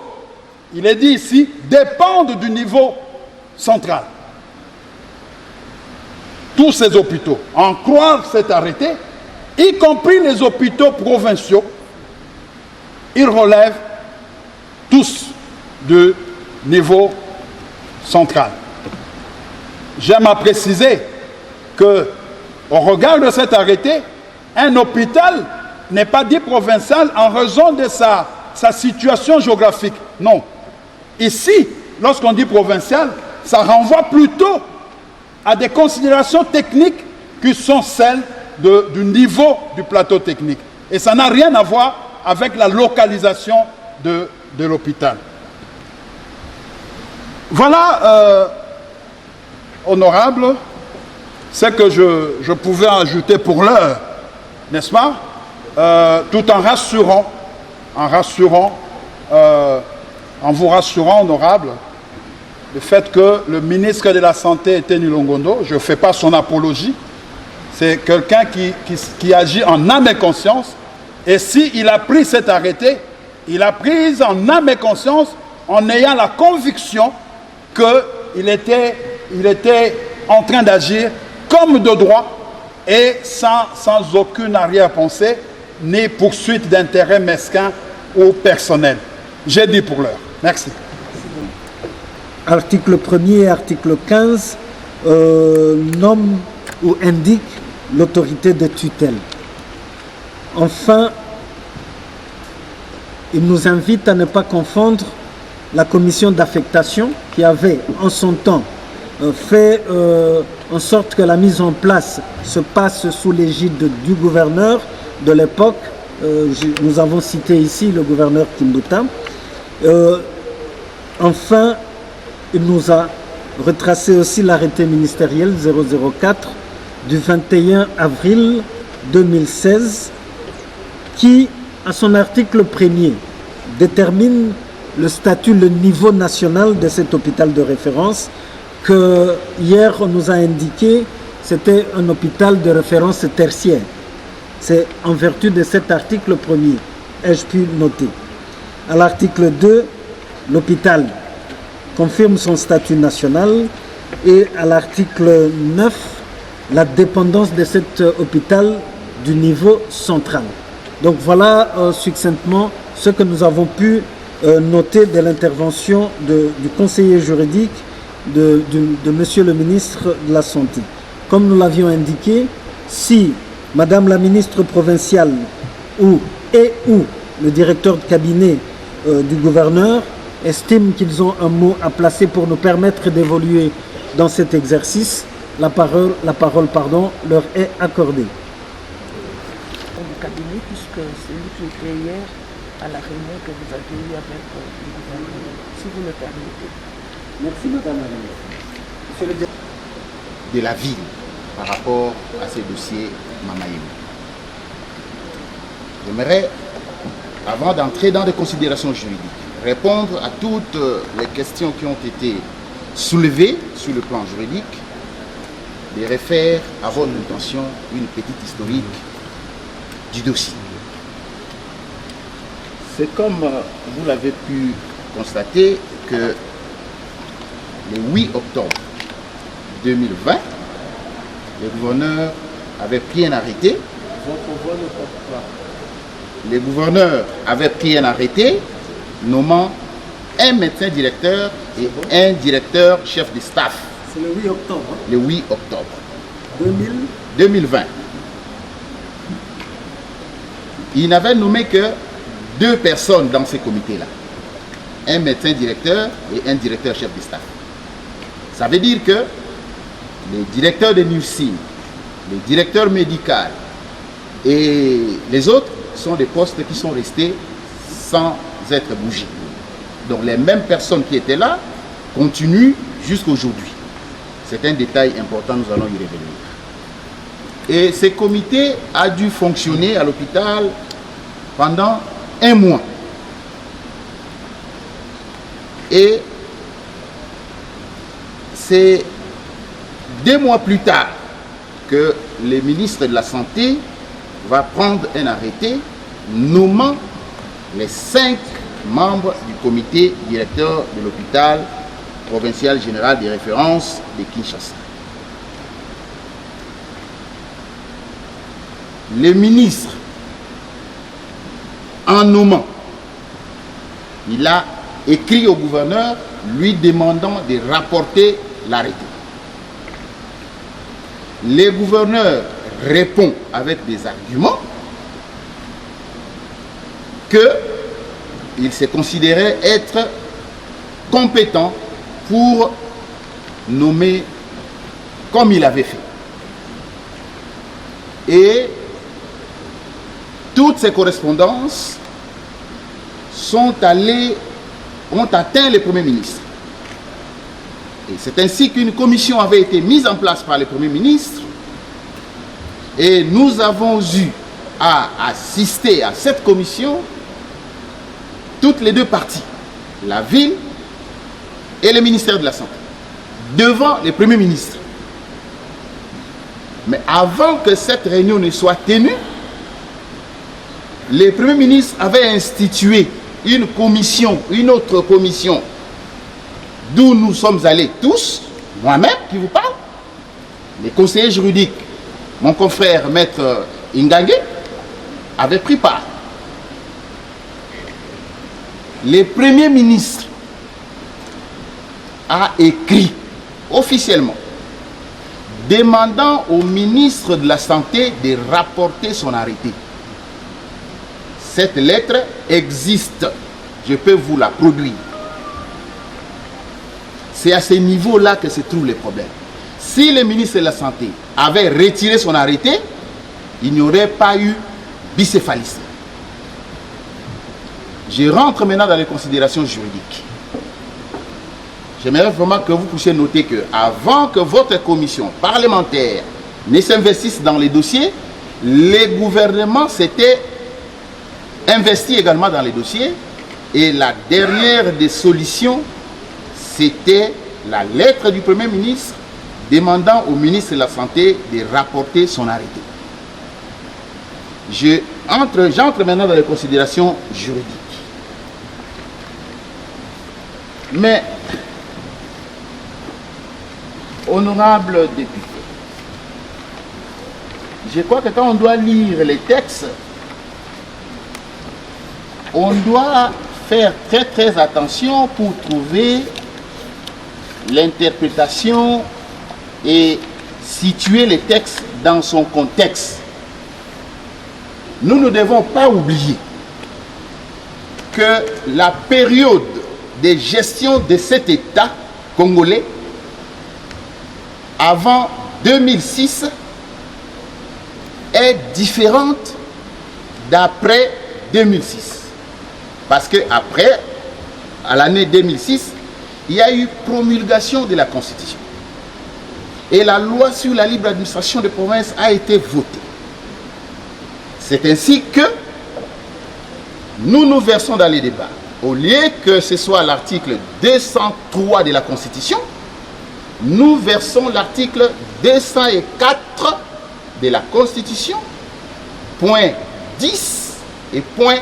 il est dit ici, dépendent du niveau central. Tous ces hôpitaux, en croire cet arrêté, y compris les hôpitaux provinciaux, ils relèvent tous du niveau central. J'aime à préciser que, au regard de cet arrêté, un hôpital n'est pas dit provincial en raison de sa situation géographique. Non. Ici, lorsqu'on dit provincial, ça renvoie plutôt à des considérations techniques qui sont celles du niveau du plateau technique. Et ça n'a rien à voir avec la localisation de l'hôpital. Voilà, honorable, ce que je pouvais ajouter pour l'heure, n'est-ce pas, tout en vous rassurant, honorable, le fait que le ministre de la Santé, Eteni Longondo, je ne fais pas son apologie, c'est quelqu'un qui agit en âme et conscience, et s'il a pris cet arrêté, il a pris en âme et conscience en ayant la conviction qu'il était en train d'agir comme de droit et sans aucune arrière-pensée ni poursuite d'intérêts mesquins ou personnels. J'ai dit pour l'heure. Merci. Article 1er et article 15 nomment ou indiquent l'autorité de tutelle. Enfin, il nous invite à ne pas confondre la commission d'affectation qui avait en son temps fait en sorte que la mise en place se passe sous l'égide du gouverneur de l'époque. Nous avons cité ici le gouverneur Kimbuta. Enfin, il nous a retracé aussi l'arrêté ministériel 004 du 21 avril 2016 qui, à son article 1er, détermine le statut, le niveau national de cet hôpital de référence que hier on nous a indiqué c'était un hôpital de référence tertiaire. C'est en vertu de cet article 1er, ai-je pu noter. À l'article 2, l'hôpital confirme son statut national et à l'article 9, la dépendance de cet hôpital du niveau central. Donc voilà succinctement ce que nous avons pu noter de l'intervention du conseiller juridique de Monsieur le ministre de la Santé. Comme nous l'avions indiqué, si Madame la ministre provinciale ou le directeur de cabinet du gouverneur estiment qu'ils ont un mot à placer pour nous permettre d'évoluer dans cet exercice, la parole leur est accordée. Du cabinet, puisque c'est lui qui était hier à la réunion que vous avez eue avec le gouvernement, si vous me permettez. Merci Madame la ministre. Monsieur le directeur de la ville par rapport à ces dossiers Mamaïm. J'aimerais, avant d'entrer dans des considérations juridiques, répondre à toutes les questions qui ont été soulevées sur le plan juridique, et refaire à votre intention une petite historique du dossier. C'est comme vous l'avez pu constater que le 8 octobre 2020, le gouverneur avait pris un arrêté. Le gouverneur avait pris un arrêté nommant un médecin directeur et un directeur chef de staff. C'est le 8 octobre. Le 8 octobre 2020. Il n'avait nommé que 2 personnes dans ce comité-là. Un médecin directeur et un directeur chef de staff. Ça veut dire que les directeurs de nursing, les directeurs médicaux et les autres sont des postes qui sont restés sans être bougés. Donc les mêmes personnes qui étaient là continuent jusqu'à aujourd'hui. C'est un détail important, nous allons y revenir. Et ce comité a dû fonctionner à l'hôpital pendant 1 mois. Et c'est 2 mois plus tard que le ministre de la Santé va prendre un arrêté nommant les 5 membres du comité directeur de l'hôpital provincial général de référence de Kinshasa. Le ministre, en nommant, il a écrit au gouverneur lui demandant de rapporter l'arrêté. Le gouverneur répond avec des arguments qu'il se considérait être compétent pour nommer comme il avait fait. Et toutes ces correspondances ont atteint le Premier ministre. Et c'est ainsi qu'une commission avait été mise en place par le Premier ministre et nous avons eu à assister à cette commission toutes les 2 parties, la ville et le ministère de la Santé, devant le Premier ministre. Mais avant que cette réunion ne soit tenue, le Premier ministre avait institué une autre commission, d'où nous sommes allés tous, moi-même qui vous parle, les conseillers juridiques, mon confrère maître Ingangé, avait pris part. Le Premier ministre a écrit officiellement demandant au ministre de la Santé de rapporter son arrêté. Cette lettre existe, je peux vous la produire. C'est à ce niveau-là que se trouve le problème. Si le ministre de la Santé avait retiré son arrêté, il n'y aurait pas eu bicéphalisme. Je rentre maintenant dans les considérations juridiques. J'aimerais vraiment que vous puissiez noter que avant que votre commission parlementaire ne s'investisse dans les dossiers, le gouvernement s'était investi également dans les dossiers et la dernière des solutions, c'était la lettre du Premier ministre demandant au ministre de la Santé de rapporter son arrêté. J'entre maintenant dans les considérations juridiques. Mais, honorable député, je crois que quand on doit lire les textes, on doit faire très très attention pour trouver l'interprétation et situer les textes dans son contexte. Nous ne devons pas oublier que la période de gestion de cet État congolais avant 2006 est différente d'après 2006. Parce qu'après, à l'année 2006, il y a eu promulgation de la Constitution. Et la loi sur la libre administration des provinces a été votée. C'est ainsi que nous nous versons dans les débats. Au lieu que ce soit l'article 203 de la Constitution, nous versons l'article 204 de la Constitution, point 10 et point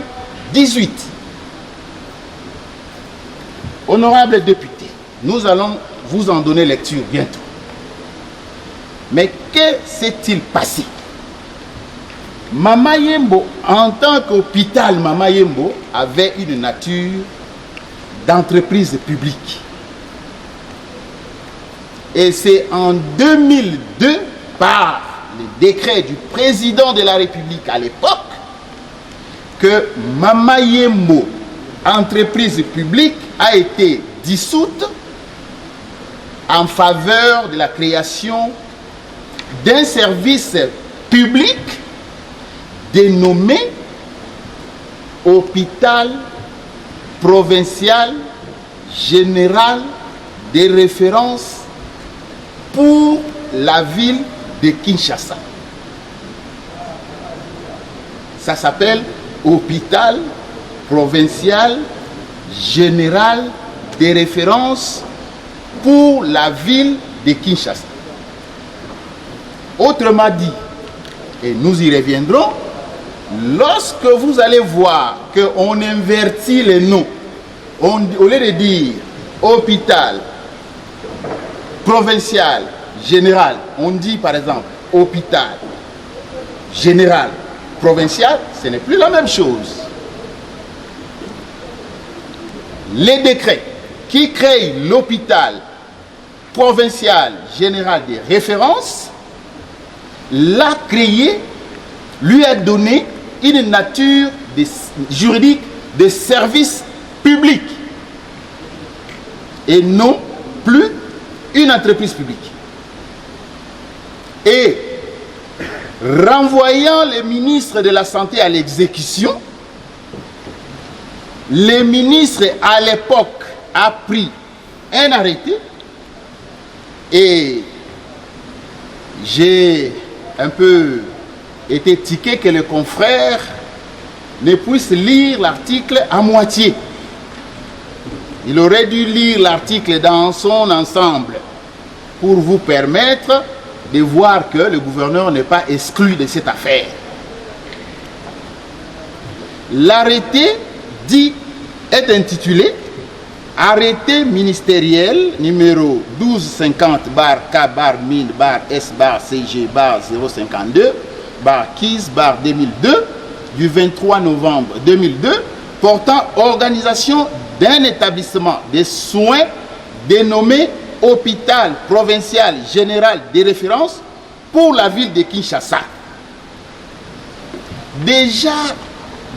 18. Honorables députés, nous allons vous en donner lecture bientôt. Mais que s'est-il passé? Mama Yembo, en tant qu'hôpital, Mama Yembo avait une nature d'entreprise publique. Et c'est en 2002, par le décret du président de la République à l'époque, que Mama Yembo, entreprise publique, a été dissoute en faveur de la création d'un service public dénommé Hôpital provincial général de référence pour la ville de Kinshasa. Ça s'appelle Hôpital provincial général de référence pour la ville de Kinshasa. Autrement dit, et nous y reviendrons, lorsque vous allez voir qu'on invertit les noms, au lieu de dire hôpital, provincial, général, on dit par exemple hôpital, général, provincial, ce n'est plus la même chose. Les décrets qui créent l'hôpital provincial général des références, l'a créé, lui a donné une nature juridique de service public et non plus une entreprise publique. Et renvoyant les ministres de la Santé à l'exécution, le ministre à l'époque a pris un arrêté et j'ai un peu été tiqué que le confrère ne puisse lire l'article à moitié. Il aurait dû lire l'article dans son ensemble pour vous permettre de voir que le gouverneur n'est pas exclu de cette affaire. L'arrêté est intitulé Arrêté ministériel numéro 1250-KIS-CG-052-KIS-2002 du 23 novembre 2002 portant organisation d'un établissement de soins dénommé Hôpital provincial général de référence pour la ville de Kinshasa. Déjà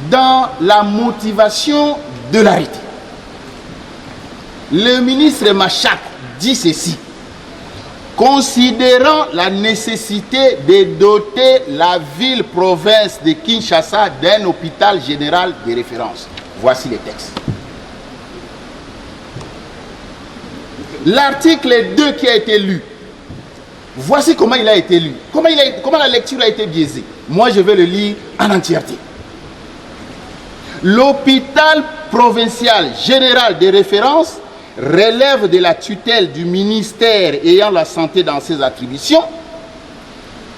dans la motivation de l'arrêté, le ministre Machak dit ceci: considérant la nécessité de doter la ville-province de Kinshasa d'un hôpital général de référence. Voici les textes. L'article 2 qui a été lu, voici comment il a été lu, comment la lecture a été biaisée. Moi, je vais le lire en entièreté. L'hôpital provincial général de référence relève de la tutelle du ministère ayant la santé dans ses attributions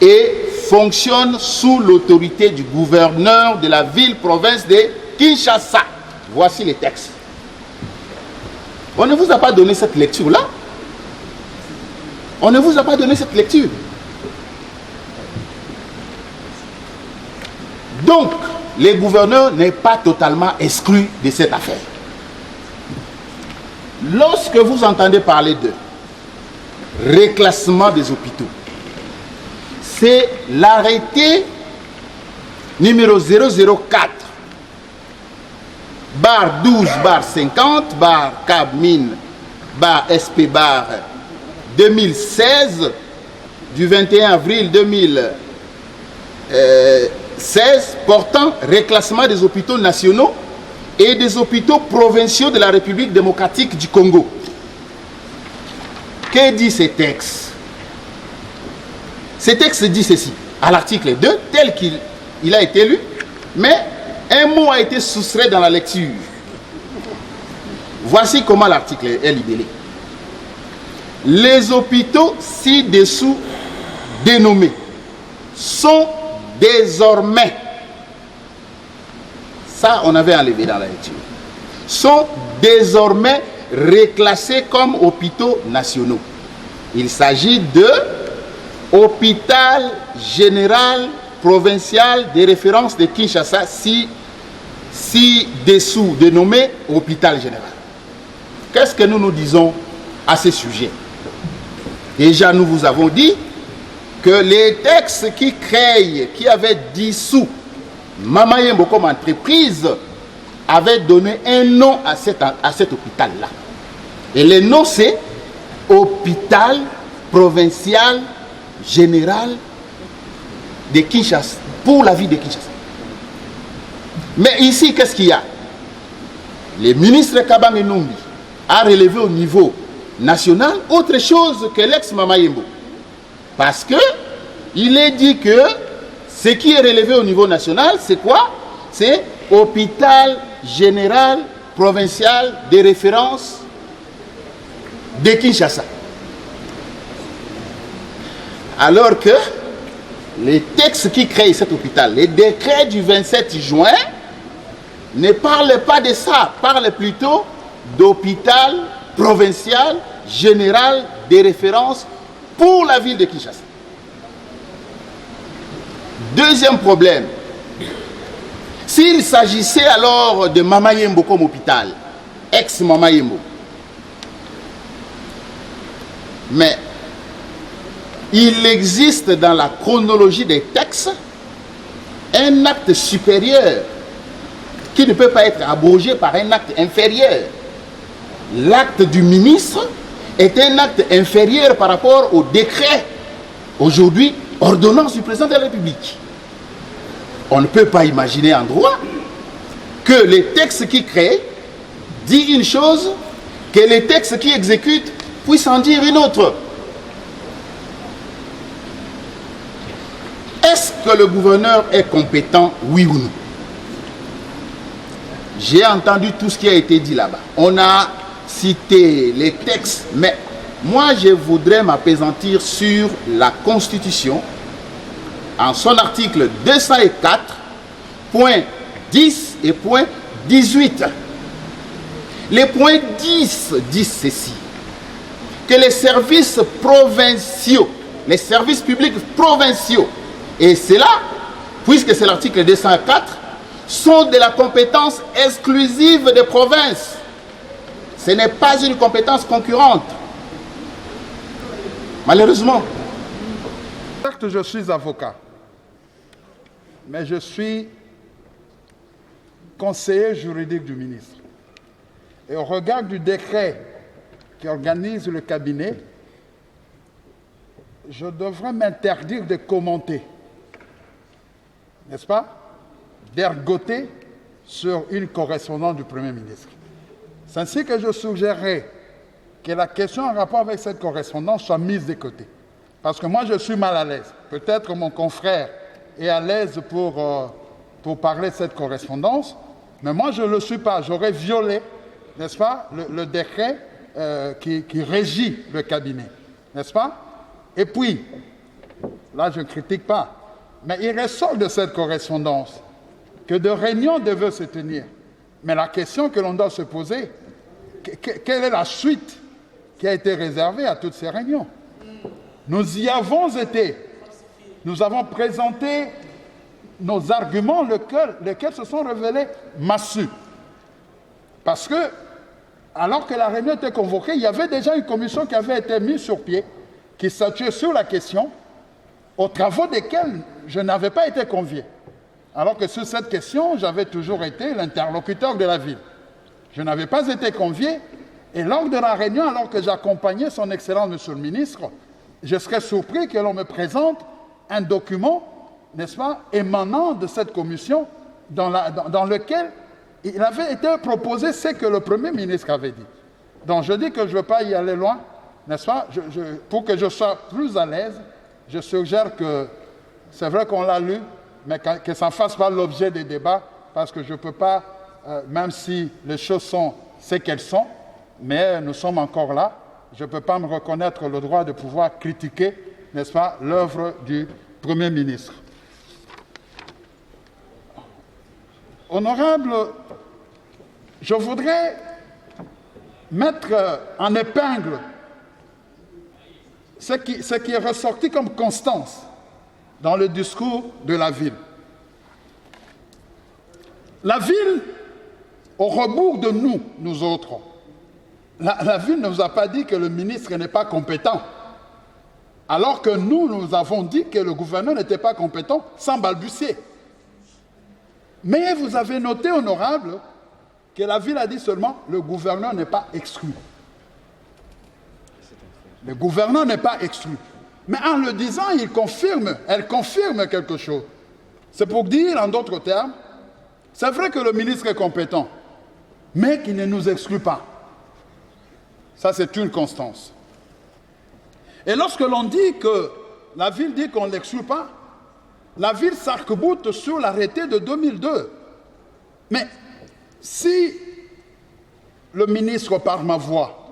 et fonctionne sous l'autorité du gouverneur de la ville-province de Kinshasa. Voici les textes. On ne vous a pas donné cette lecture-là. On ne vous a pas donné cette lecture. Donc, le gouverneur n'est pas totalement exclu de cette affaire. Lorsque vous entendez parler de reclassement des hôpitaux, c'est l'arrêté numéro 004 bar 12 bar 50 bar CAB-MIN bar SP bar 2016 du 21 avril 2016 portant reclassement des hôpitaux nationaux et des hôpitaux provinciaux de la République démocratique du Congo. Que dit ce texte? Ce texte dit ceci, à l'article 2, tel qu'il a été lu, mais un mot a été soustrait dans la lecture. Voici comment l'article est libellé. Les hôpitaux ci-dessous dénommés sont désormais, ça on avait enlevé dans la lecture, sont désormais reclassés comme hôpitaux nationaux. Il s'agit de hôpital général provincial de référence de Kinshasa ci-dessous dénommé hôpital général. Qu'est-ce que nous disons à ce sujet? Déjà, nous vous avons dit que les textes qui créent, qui avaient dissous Mama Yembo comme entreprise, avaient donné un nom à cet hôpital-là. Et le nom, c'est Hôpital provincial général de Kinshasa, pour la ville de Kinshasa. Mais ici, qu'est-ce qu'il y a? Le ministre Kabang Numbi a relevé au niveau national autre chose que l'ex-Mama Yembo. Parce que il est dit que ce qui est relevé au niveau national, c'est quoi? C'est hôpital général provincial de référence de Kinshasa. Alors que les textes qui créent cet hôpital, les décrets du 27 juin, ne parlent pas de ça, parlent plutôt d'hôpital provincial général de référence pour la ville de Kinshasa. Deuxième problème, s'il s'agissait alors de Mama Yembo comme hôpital, ex-Mama Yembo, mais il existe dans la chronologie des textes un acte supérieur qui ne peut pas être abrogé par un acte inférieur. L'acte du ministre est un acte inférieur par rapport au décret, aujourd'hui, ordonnance du président de la République. On ne peut pas imaginer en droit que les textes qui créent disent une chose, que les textes qui exécutent puissent en dire une autre. Est-ce que le gouverneur est compétent, oui ou non? J'ai entendu tout ce qui a été dit là-bas. On a cité les textes, mais moi je voudrais m'appesantir sur la Constitution en son article 204, point 10 et point 18. Les points 10 disent ceci, que les services provinciaux, les services publics provinciaux, et c'est là, puisque c'est l'article 204, sont de la compétence exclusive des provinces. Ce n'est pas une compétence concurrente. Malheureusement. Certes, je suis avocat, mais je suis conseiller juridique du ministre. Et au regard du décret qui organise le cabinet, je devrais m'interdire de commenter, n'est-ce pas, d'ergoter sur une correspondance du Premier ministre. C'est ainsi que je suggérerais que la question en rapport avec cette correspondance soit mise de côté. Parce que moi, je suis mal à l'aise. Peut-être mon confrère est à l'aise pour parler de cette correspondance, mais moi, je ne le suis pas. J'aurais violé, n'est-ce pas, le décret qui régit le cabinet, n'est-ce pas? Et puis, là, je ne critique pas, mais il ressort de cette correspondance que de réunions devaient se tenir. Mais la question que l'on doit se poser, quelle est la suite qui a été réservée à toutes ces réunions? Nous y avons été. Nous avons présenté nos arguments, lesquels se sont révélés massifs. Parce que, alors que la réunion était convoquée, il y avait déjà une commission qui avait été mise sur pied, qui statuait sur la question, aux travaux desquels je n'avais pas été convié. Alors que sur cette question, j'avais toujours été l'interlocuteur de la ville. Je n'avais pas été convié, et lors de la réunion, alors que j'accompagnais son Excellence Monsieur le Ministre, je serais surpris que l'on me présente un document, n'est-ce pas, émanant de cette commission, dans lequel il avait été proposé ce que le Premier ministre avait dit. Donc je dis que je ne veux pas y aller loin, n'est-ce pas, pour que je sois plus à l'aise, je suggère que, c'est vrai qu'on l'a lu, mais que ça ne fasse pas l'objet des débats, parce que je ne peux pas, même si les choses sont ce qu'elles sont, mais nous sommes encore là, je ne peux pas me reconnaître le droit de pouvoir critiquer, n'est-ce pas, l'œuvre du Premier ministre. Honorable, je voudrais mettre en épingle ce qui est ressorti comme constance dans le discours de la ville. La ville, au rebours de nous autres, la ville ne nous a pas dit que le ministre n'est pas compétent, alors que nous avons dit que le gouverneur n'était pas compétent sans balbutier. Mais vous avez noté, honorable, que la ville a dit seulement « le gouverneur n'est pas exclu ». Le gouverneur n'est pas exclu. Mais en le disant, elle confirme quelque chose. C'est pour dire, en d'autres termes, c'est vrai que le ministre est compétent, mais qu'il ne nous exclut pas. Ça, c'est une constance. Et lorsque l'on dit que la ville dit qu'on ne l'exclut pas, la ville s'arc-boute sur l'arrêté de 2002. Mais si le ministre, par ma voix,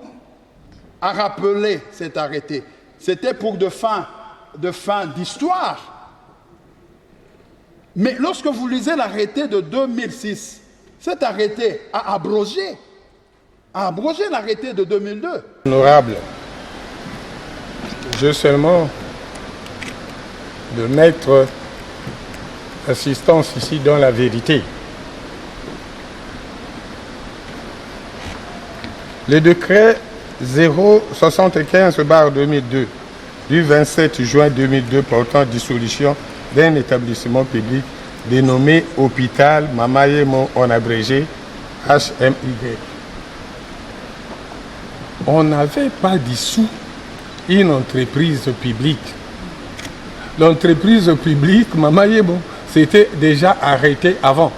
a rappelé cet arrêté, c'était pour de fin d'histoire, Mais lorsque vous lisez l'arrêté de 2006, cet arrêté a abrogé l'arrêté de 2002. Honorable, je seulement de mettre assistance ici dans la vérité. Le décret 075/2002 du 27 juin 2002 portant dissolution d'un établissement public dénommé Hôpital Mamayemo en abrégé HMIG. On n'avait pas dissous une entreprise publique. L'entreprise publique Mamayemo s'était déjà arrêtée avant.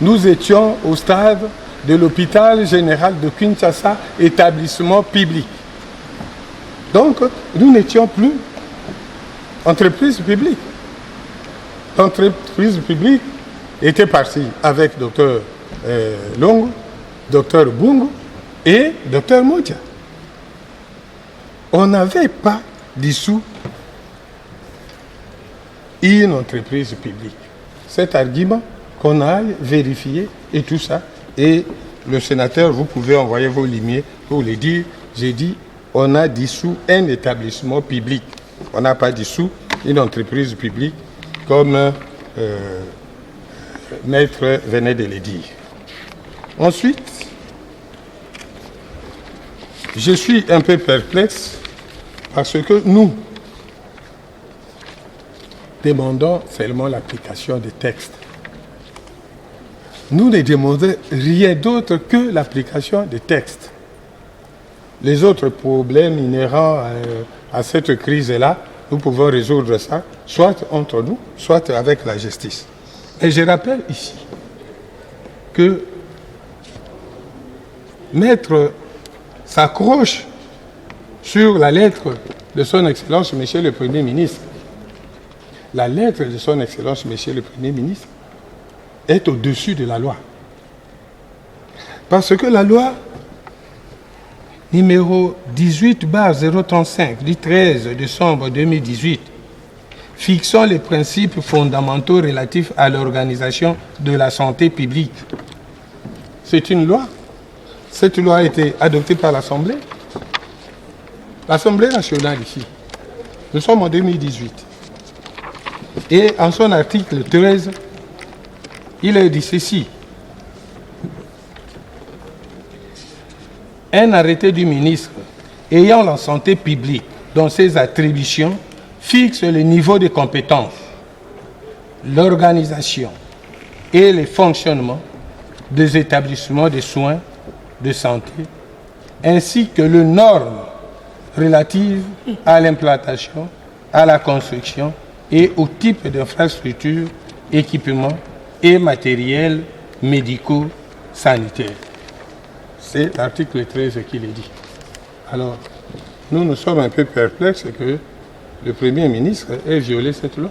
Nous étions au stade de l'hôpital général de Kinshasa, établissement public. Donc, nous n'étions plus entreprise publique. L'entreprise publique était partie avec Dr Longo, Dr Bungo et Dr Modia. On n'avait pas dissous une entreprise publique. Cet argument qu'on aille vérifier et tout ça, et le sénateur, vous pouvez envoyer vos limiers pour les dire, j'ai dit, on a dissous un établissement public. On n'a pas dissous une entreprise publique comme Maître venait de le dire. Ensuite, je suis un peu perplexe parce que nous demandons seulement l'application des textes. Nous ne demandons rien d'autre que l'application des textes. Les autres problèmes inhérents à cette crise-là, nous pouvons résoudre ça, soit entre nous, soit avec la justice. Et je rappelle ici que Maître s'accroche sur la lettre de son Excellence, Monsieur le Premier ministre. La lettre de son Excellence, Monsieur le Premier ministre, est au-dessus de la loi. Parce que la loi numéro 18/035 du 13 décembre 2018 fixant les principes fondamentaux relatifs à l'organisation de la santé publique. C'est une loi. Cette loi a été adoptée par l'Assemblée. L'Assemblée nationale ici. Nous sommes en 2018. Et en son article 13, il est dit ceci. Un arrêté du ministre ayant la santé publique dans ses attributions fixe le niveau de compétence, l'organisation et le fonctionnement des établissements de soins de santé, ainsi que les normes relatives à l'implantation, à la construction et au type d'infrastructures, équipements et matériels médicaux sanitaires. C'est l'article 13 qui le dit. Alors, nous sommes un peu perplexes que le Premier ministre ait violé cette loi.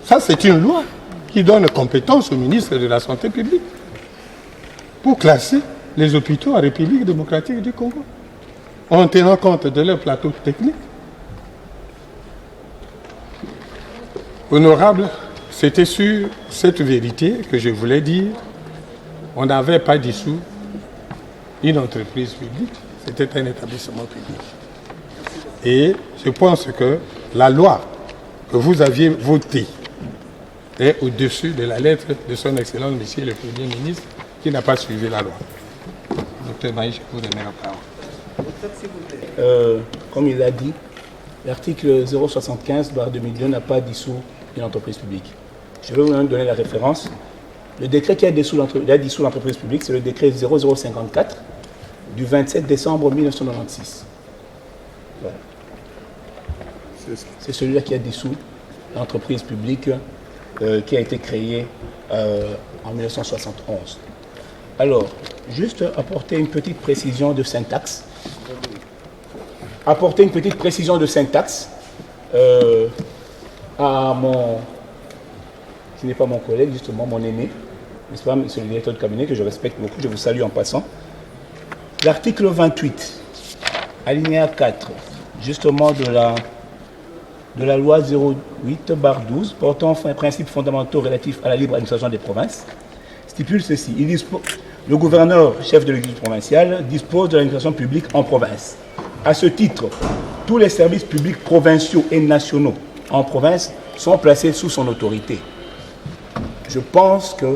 Ça, c'est une loi qui donne compétence au ministre de la Santé publique pour classer les hôpitaux en République démocratique du Congo, en tenant compte de leur plateau technique. Honorable, c'était sur cette vérité que je voulais dire. On n'avait pas dissous une entreprise publique, c'était un établissement public. Et je pense que la loi que vous aviez votée est au-dessus de la lettre de son Excellence, Monsieur le Premier ministre, qui n'a pas suivi la loi. Docteur Maï, je vous donne la parole. Comme il l'a dit, l'article 075/2002 n'a pas dissous une entreprise publique. Je vais vous donner la référence. Le décret qui a dissous l'entreprise publique, c'est le décret 0054 du 27 décembre 1996. Voilà. C'est celui-là qui a dissous l'entreprise publique qui a été créée en 1971. Alors, juste apporter une petite précision de syntaxe. Apporter une petite précision de syntaxe à mon... qui n'est pas mon collègue, justement, mon aîné, n'est-ce pas, monsieur le directeur de cabinet, que je respecte beaucoup, je vous salue en passant. L'article 28, alinéa 4, justement de de la loi 08/12 portant principes fondamentaux relatifs à la libre administration des provinces stipule ceci. Le gouverneur, chef de l'exécutif provincial, dispose de l'administration publique en province. À ce titre, tous les services publics provinciaux et nationaux en province sont placés sous son autorité. Je pense que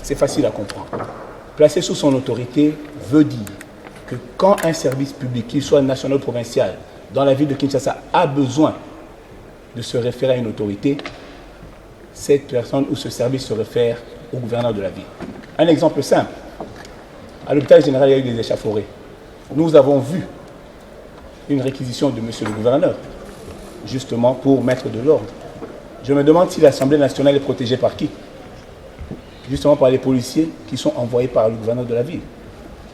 c'est facile à comprendre. Placer sous son autorité veut dire que quand un service public, qu'il soit national ou provincial, dans la ville de Kinshasa, a besoin de se référer à une autorité, cette personne ou ce service se réfère au gouverneur de la ville. Un exemple simple. À l'hôpital général, il y a eu des échauffourées. Nous avons vu une réquisition de monsieur le gouverneur, justement pour mettre de l'ordre. Je me demande si l'Assemblée nationale est protégée par qui? Justement par les policiers qui sont envoyés par le gouverneur de la ville.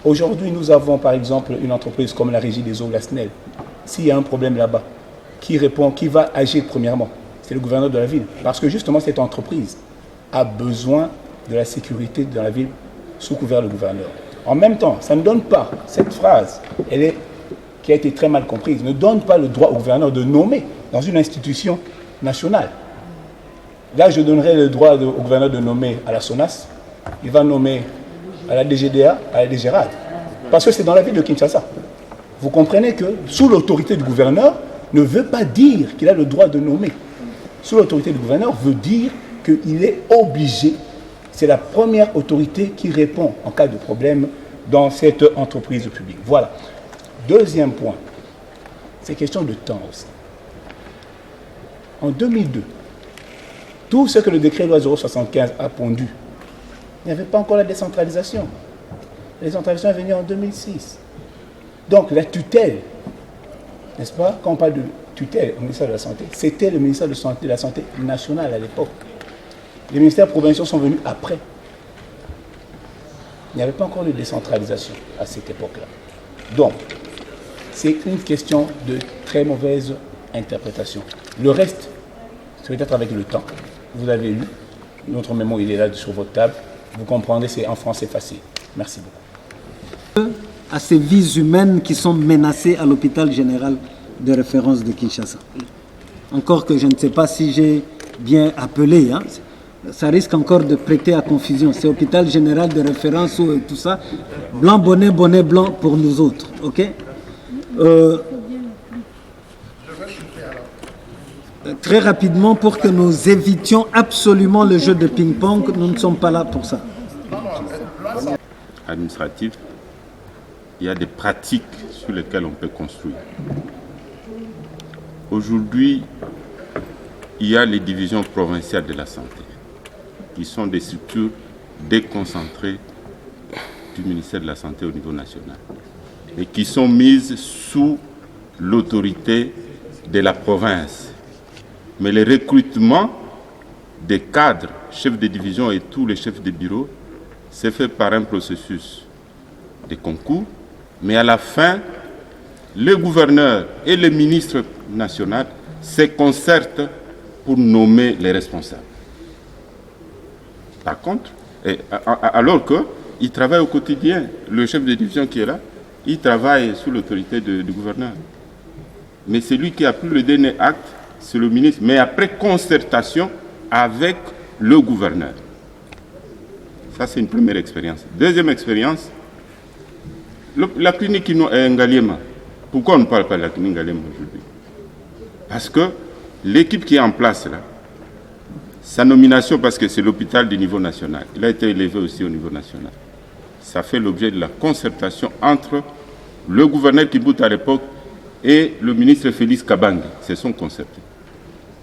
Aujourd'hui, nous avons par exemple une entreprise comme la Régie des eaux, la SNEL. S'il y a un problème là-bas, qui répond, qui va agir premièrement? C'est le gouverneur de la ville. Parce que justement, cette entreprise a besoin de la sécurité dans la ville sous couvert le gouverneur. En même temps, ça ne donne pas, cette phrase, qui a été très mal comprise, ne donne pas le droit au gouverneur de nommer dans une institution nationale. Là, je donnerai le droit au gouverneur de nommer à la SONAS, il va nommer à la DGDA, à la DGRAD, parce que c'est dans la ville de Kinshasa. Vous comprenez que sous l'autorité du gouverneur ne veut pas dire qu'il a le droit de nommer. Sous l'autorité du gouverneur veut dire qu'il est obligé. C'est la première autorité qui répond en cas de problème dans cette entreprise publique. Voilà. Deuxième point, c'est question de temps aussi. En 2002, tout ce que le décret loi 075 a pondu, il n'y avait pas encore la décentralisation. La décentralisation est venue en 2006. Donc la tutelle, n'est-ce pas, quand on parle de tutelle au ministère de la Santé, c'était le ministère de la Santé nationale à l'époque. Les ministères provinciaux sont venus après. Il n'y avait pas encore de décentralisation à cette époque-là. Donc, c'est une question de très mauvaise interprétation. Le reste, c'est peut-être avec le temps. Vous avez lu, notre mémo, il est là sur votre table. Vous comprendrez, c'est en français facile. Merci beaucoup. À ces vies humaines qui sont menacées à l'hôpital général de référence de Kinshasa. Encore que je ne sais pas si j'ai bien appelé, hein. Ça risque encore de prêter à confusion. C'est hôpital général de référence ou tout ça. Blanc, bonnet, bonnet blanc pour nous autres. Ok? Très rapidement, pour que nous évitions absolument le jeu de ping-pong, nous ne sommes pas là pour ça. Administratif, il y a des pratiques sur lesquelles on peut construire. Aujourd'hui, il y a les divisions provinciales de la santé, qui sont des structures déconcentrées du ministère de la Santé au niveau national et qui sont mises sous l'autorité de la province. Mais le recrutement des cadres, chefs de division et tous les chefs de bureau, c'est fait par un processus de concours, mais à la fin, le gouverneur et le ministre national se concertent pour nommer les responsables. Par contre, alors qu'il travaille au quotidien, le chef de division qui est là, il travaille sous l'autorité du gouverneur. Mais c'est lui qui a pris le dernier acte, c'est le ministre, mais après concertation avec le gouverneur. Ça, c'est une première expérience. Deuxième expérience, la clinique Ngaliema. Pourquoi on ne parle pas de la clinique Ngaliema aujourd'hui? Parce que l'équipe qui est en place là, sa nomination, parce que c'est l'hôpital du niveau national, il a été élevé aussi au niveau national. Ça fait l'objet de la concertation entre le gouverneur Kibuta à l'époque et le ministre Félix Kabange. Se sont concertés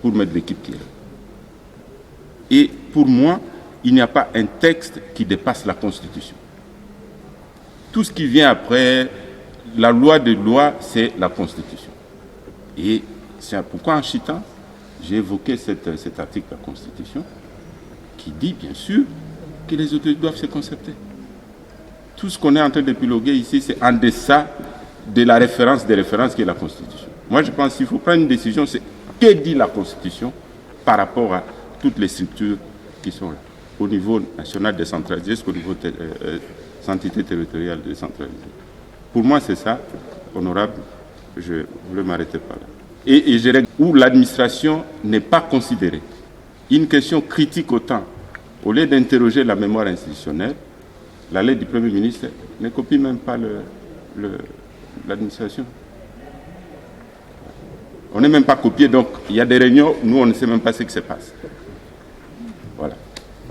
pour mettre l'équipe qui est là. Et pour moi, il n'y a pas un texte qui dépasse la Constitution. Tout ce qui vient après, la loi de loi, c'est la Constitution. Et c'est pourquoi en chitant, j'ai évoqué cet article de la Constitution qui dit bien sûr que les autorités doivent se concerter. Tout ce qu'on est en train d'épiloguer ici, c'est en deçà de la référence des références qui est la Constitution. Moi, je pense qu'il faut prendre une décision, c'est que dit la Constitution par rapport à toutes les structures qui sont là, au niveau national décentralisé jusqu'au niveau entité territoriale décentralisée. Pour moi, c'est ça, honorable, je voulais m'arrêter par là. et je dirais où l'administration n'est pas considérée. Une question critique autant. Au lieu d'interroger la mémoire institutionnelle, la lettre du Premier ministre ne copie même pas l'administration. On n'est même pas copié, donc il y a des réunions, nous on ne sait même pas ce qui se passe. Voilà.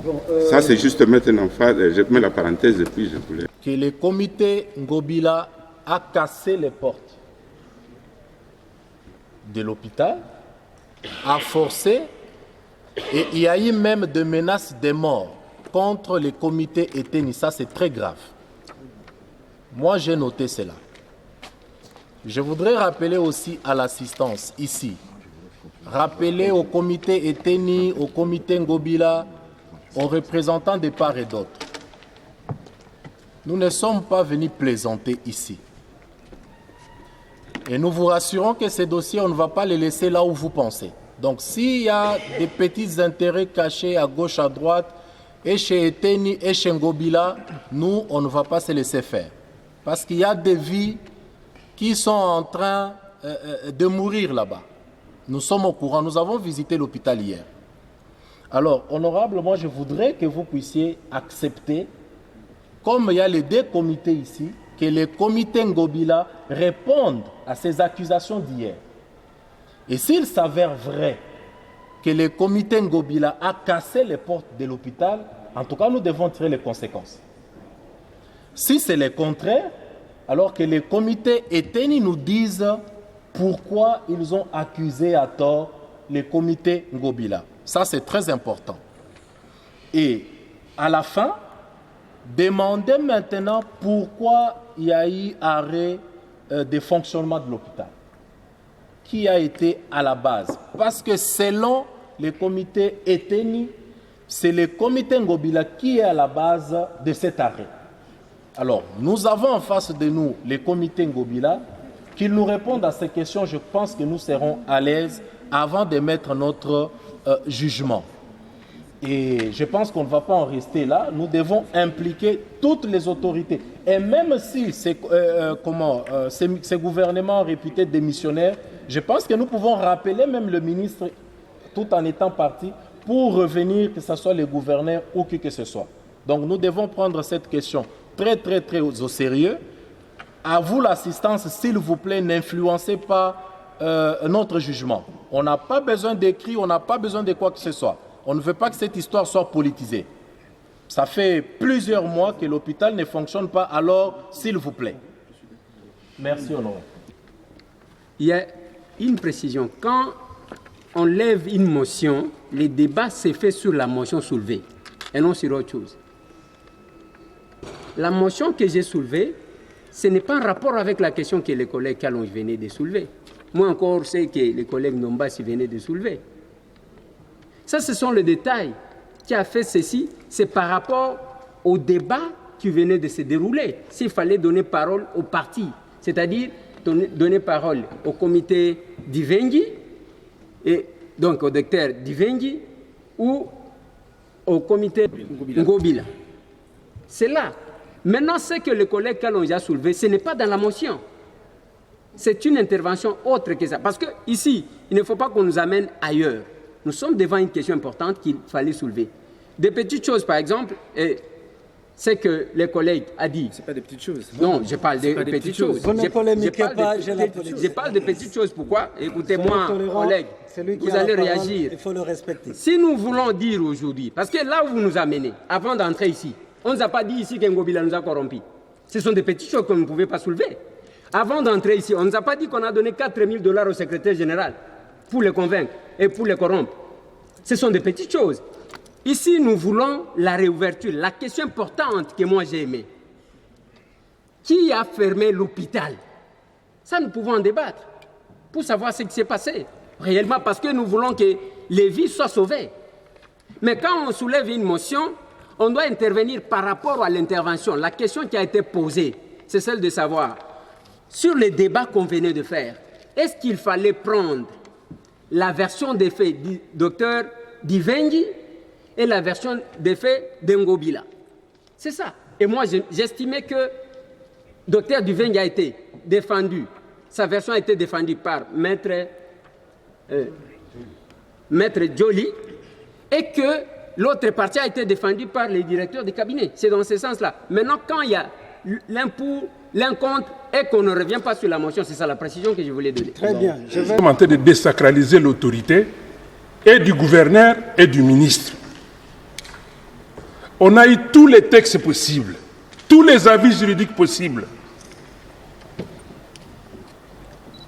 Bon, ça c'est juste mettre en phase, je mets la parenthèse et puis je voulais... Que le comité Ngobila a cassé les portes de l'hôpital, a forcé, et il y a eu même des menaces de mort contre les comités Eteni. Ça c'est très grave. Moi j'ai noté cela. Je voudrais rappeler aussi à l'assistance ici, rappeler au comité Eteni, au comité Ngobila, aux représentants de part et d'autre. Nous ne sommes pas venus plaisanter ici. Et nous vous rassurons que ces dossiers, on ne va pas les laisser là où vous pensez. Donc s'il y a des petits intérêts cachés à gauche, à droite, et chez Eteni et chez Ngobila, nous, on ne va pas se laisser faire. Parce qu'il y a des vies qui sont en train de mourir là-bas. Nous sommes au courant, nous avons visité l'hôpital hier. Alors, honorable, moi je voudrais que vous puissiez accepter, comme il y a les deux comités ici, que les comités Ngobila répondent à ces accusations d'hier. Et s'il s'avère vrai que le comité Ngobila a cassé les portes de l'hôpital, en tout cas nous devons tirer les conséquences. Si c'est le contraire, alors que les comités Eteni nous disent pourquoi ils ont accusé à tort les comités Ngobila. Ça, c'est très important. Et à la fin, demandez maintenant pourquoi il y a eu arrêt de fonctionnement de l'hôpital. Qui a été à la base? Parce que selon les comités Eteni, c'est le comité Ngobila qui est à la base de cet arrêt. Alors, nous avons en face de nous les comités Ngobila. Qu'ils nous répondent à ces questions, je pense que nous serons à l'aise avant de mettre notre jugement. Et je pense qu'on ne va pas en rester là. Nous devons impliquer toutes les autorités. Et même si ces gouvernements réputés démissionnaires, je pense que nous pouvons rappeler même le ministre tout en étant parti pour revenir, que ce soit les gouverneurs ou qui que ce soit. Donc nous devons prendre cette question très au sérieux. À vous l'assistance, s'il vous plaît, n'influencez pas notre jugement. On n'a pas besoin d'écrit, on n'a pas besoin de quoi que ce soit. On ne veut pas que cette histoire soit politisée. Ça fait plusieurs mois que l'hôpital ne fonctionne pas, alors s'il vous plaît. Merci, Honoré. Il y a une précision. Quand on lève une motion, le débat s'est fait sur la motion soulevée et non sur autre chose. La motion que j'ai soulevée, ce n'est pas en rapport avec la question que les collègues Kalon venaient de soulever. Moi encore, c'est que les collègues Nombassi venaient de soulever. Ça, ce sont les détails qui a fait ceci. C'est par rapport au débat qui venait de se dérouler. S'il fallait donner parole aux partis, c'est-à-dire donner parole au comité d'Ivengi, et donc au docteur d'Ivengi, ou au comité Ngobila. C'est là. Maintenant, ce que le collègue Kalonji a soulevé, ce n'est pas dans la motion. C'est une intervention autre que ça. Parce que ici, il ne faut pas qu'on nous amène ailleurs. Nous sommes devant une question importante qu'il fallait soulever. Des petites choses, par exemple, c'est que les collègues a dit. Ce n'est pas des petites choses. Non, je parle de petites choses. Vous ne polémiquez pas, j'ai la politique. Je parle de petites choses. Pourquoi? Écoutez-moi, collègues, vous allez réagir. Il faut le respecter. Si nous voulons dire aujourd'hui, parce que là où vous nous amenez, avant d'entrer ici, on ne nous a pas dit ici qu'Ngobila nous a corrompus. Ce sont des petites choses que vous ne pouvez pas soulever. Avant d'entrer ici, on ne nous a pas dit qu'on a donné 4 000 $ au secrétaire général pour les convaincre et pour les corrompre. Ce sont des petites choses. Ici, nous voulons la réouverture. La question importante que moi j'ai aimée. Qui a fermé l'hôpital? Ça, nous pouvons en débattre pour savoir ce qui s'est passé. Réellement, parce que nous voulons que les vies soient sauvées. Mais quand on soulève une motion, on doit intervenir par rapport à l'intervention. La question qui a été posée, c'est celle de savoir, sur les débats qu'on venait de faire, est-ce qu'il fallait prendre la version des faits du docteur Divengi et la version des faits d'Ngobila? C'est ça. Et moi, j'estimais que docteur Divengi a été défendu, sa version a été défendue par Maître Maître Joly, et que l'autre partie a été défendue par les directeurs des cabinets. C'est dans ce sens-là. Maintenant, quand il y a l'un pour, l'un contre, et qu'on ne revient pas sur la motion, c'est ça la précision que je voulais donner. Très bien. Je vais commenter de désacraliser l'autorité et du gouverneur et du ministre. On a eu tous les textes possibles, tous les avis juridiques possibles.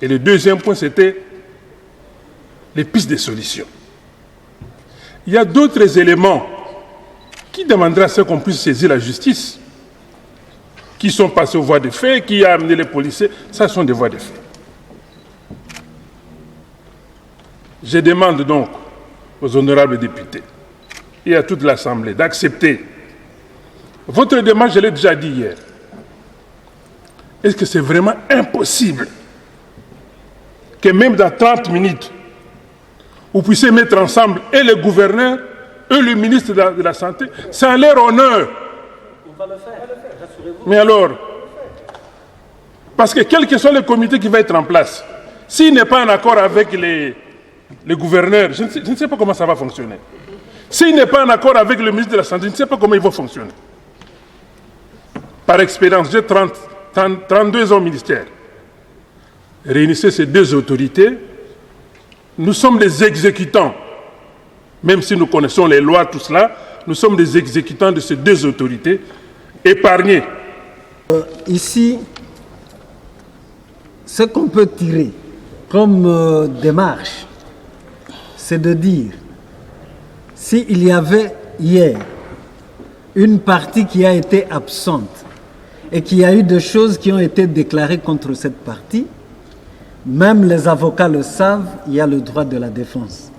Et le deuxième point, c'était les pistes de solutions. Il y a d'autres éléments qui demanderaient à ce qu'on puisse saisir la justice, qui sont passés aux voies de fait, qui a amené les policiers. Ça sont des voies de fait. Je demande donc aux honorables députés et à toute l'Assemblée d'accepter votre demande, je l'ai déjà dit hier. Est-ce que c'est vraiment impossible que même dans 30 minutes, vous puissiez mettre ensemble et le gouverneur et le ministre de la Santé? C'est en leur honneur. On va le faire, rassurez-vous. Mais alors, parce que quel que soit le comité qui va être en place, s'il n'est pas en accord avec les gouverneurs, je ne sais pas comment ça va fonctionner. S'il n'est pas en accord avec le ministre de la Santé, je ne sais pas comment il va fonctionner. Par expérience, j'ai 32 ans au ministère. Réunissez ces deux autorités. Nous sommes des exécutants. Même si nous connaissons les lois, tout cela, nous sommes des exécutants de ces deux autorités épargnées. Ici, ce qu'on peut tirer comme démarche, c'est de dire, s'il y avait hier une partie qui a été absente et qu'il y a eu des choses qui ont été déclarées contre cette partie, même les avocats le savent, il y a le droit de la défense.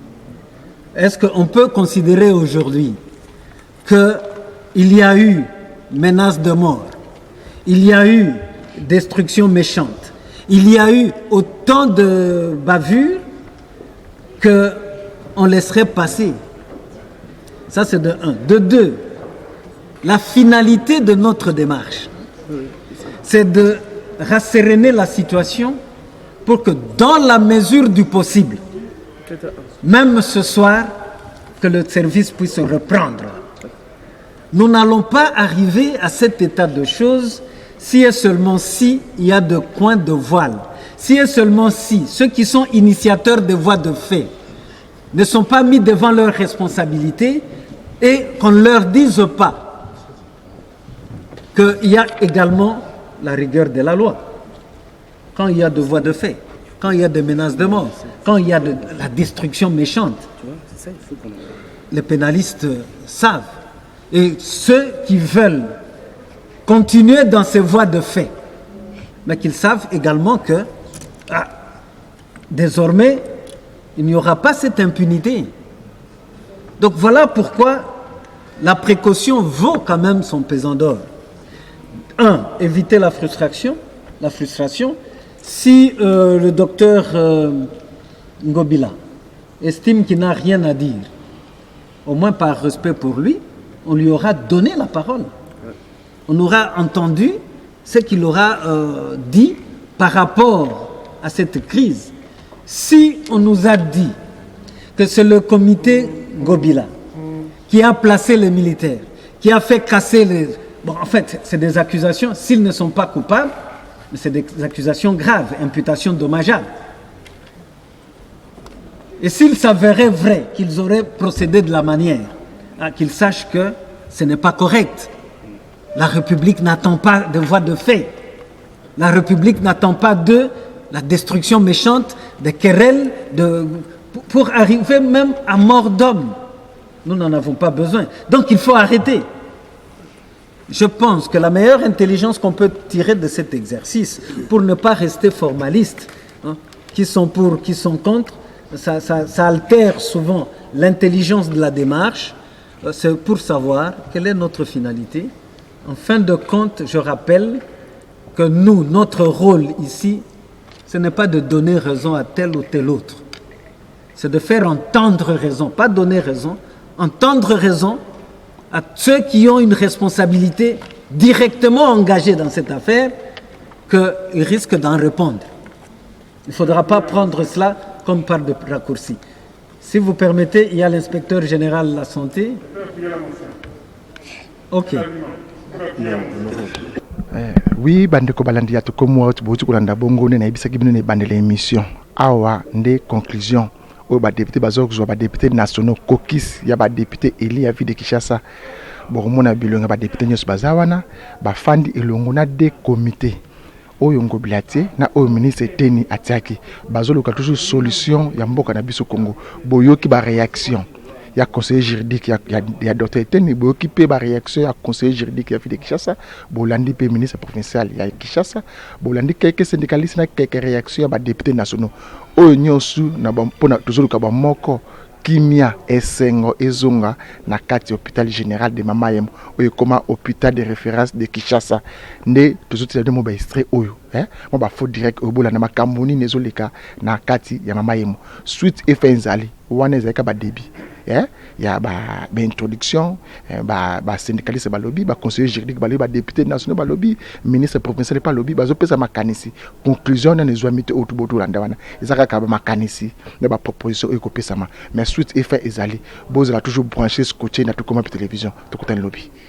Est-ce qu'on peut considérer aujourd'hui qu'il y a eu menace de mort, il y a eu destruction méchante, il y a eu autant de bavures qu'on laisserait passer? Ça, c'est de un. De deux, la finalité de notre démarche, c'est de rasséréner la situation pour que, dans la mesure du possible, même ce soir, que le service puisse reprendre. Nous n'allons pas arriver à cet état de choses si et seulement si il y a de coins de voile, si et seulement si ceux qui sont initiateurs des voies de fait ne sont pas mis devant leurs responsabilités et qu'on ne leur dise pas qu'il y a également la rigueur de la loi. Quand il y a de voies de fait, quand il y a des menaces de mort, quand il y a de la destruction méchante, les pénalistes savent. Et ceux qui veulent continuer dans ces voies de fait, mais qu'ils savent également que désormais, il n'y aura pas cette impunité. Donc voilà pourquoi la précaution vaut quand même son pesant d'or. Un, éviter la frustration. Si le docteur Ngobila estime qu'il n'a rien à dire, au moins par respect pour lui, on lui aura donné la parole. On aura entendu ce qu'il aura dit par rapport à cette crise. Si on nous a dit que c'est le comité Ngobila qui a placé les militaires, qui a fait casser les... Bon, en fait, c'est des accusations, s'ils ne sont pas coupables, mais c'est des accusations graves, imputations dommageables. Et s'il s'avérait vrai qu'ils auraient procédé de la manière, qu'ils sachent que ce n'est pas correct. La République n'attend pas de voies de fait. La République n'attend pas de la destruction méchante, des querelles, pour arriver même à mort d'homme. Nous n'en avons pas besoin. Donc il faut arrêter. Je pense que la meilleure intelligence qu'on peut tirer de cet exercice, pour ne pas rester formaliste, qui sont pour, qui sont contre, ça altère souvent l'intelligence de la démarche, c'est pour savoir quelle est notre finalité. En fin de compte, je rappelle que nous, notre rôle ici, ce n'est pas de donner raison à tel ou tel autre. C'est de faire entendre raison, pas donner raison, entendre raison à ceux qui ont une responsabilité directement engagée dans cette affaire, qu'ils risquent d'en répondre. Il ne faudra pas prendre cela comme part de raccourci. Si vous permettez, il y a l'inspecteur général de la santé. Ok. Oui, bandeko balandi ya tokomo boti kolanda bongo ne na ibisaki bino ne bandela émission awa nde conclusion o ba député bazokuzwa ba député nationaux kokis ya ba député eli ya ville de Kinshasa bomona bilonga ba député nyos bazawana ba fandi elongo na de comité oyo ngobilati na oyo ministre Teni atiaki bazoluka toujours solution ya mboka na biso Congo boyoki ba réaction ya conseiller juridique ya docteur Teni boyoki pe ba réaction ya conseiller juridique ya ville de Kinshasa bolandi pe ministre provincial ya Kinshasa bolandi quelques syndicalistes na quelques réactions ya ba députés nationaux oyo nyosu na pona tozoluka ba moko kimia esengo ezonga na kati hôpital général de Mamayemo oyo koma hôpital de référence de Kinshasa nde tozotila de mo ba extrait oyo mo ba faux direct obola na makamboni nezoleka na kati ya Mamayemo suite efenzali wana ezaka ba débit ya ba introduction ba syndicaliste ba lobby ba conseiller juridique ba lobby ba député national ba lobby ministre provincial ba lobby bazo pesa makanisi conclusion na nezwamite otuboto landawana ezaka ka ba makanisi na ba proposition ekopesa ma mais suite effet ezali bozala toujours branché scotché na tout comme télévision tout côté lobby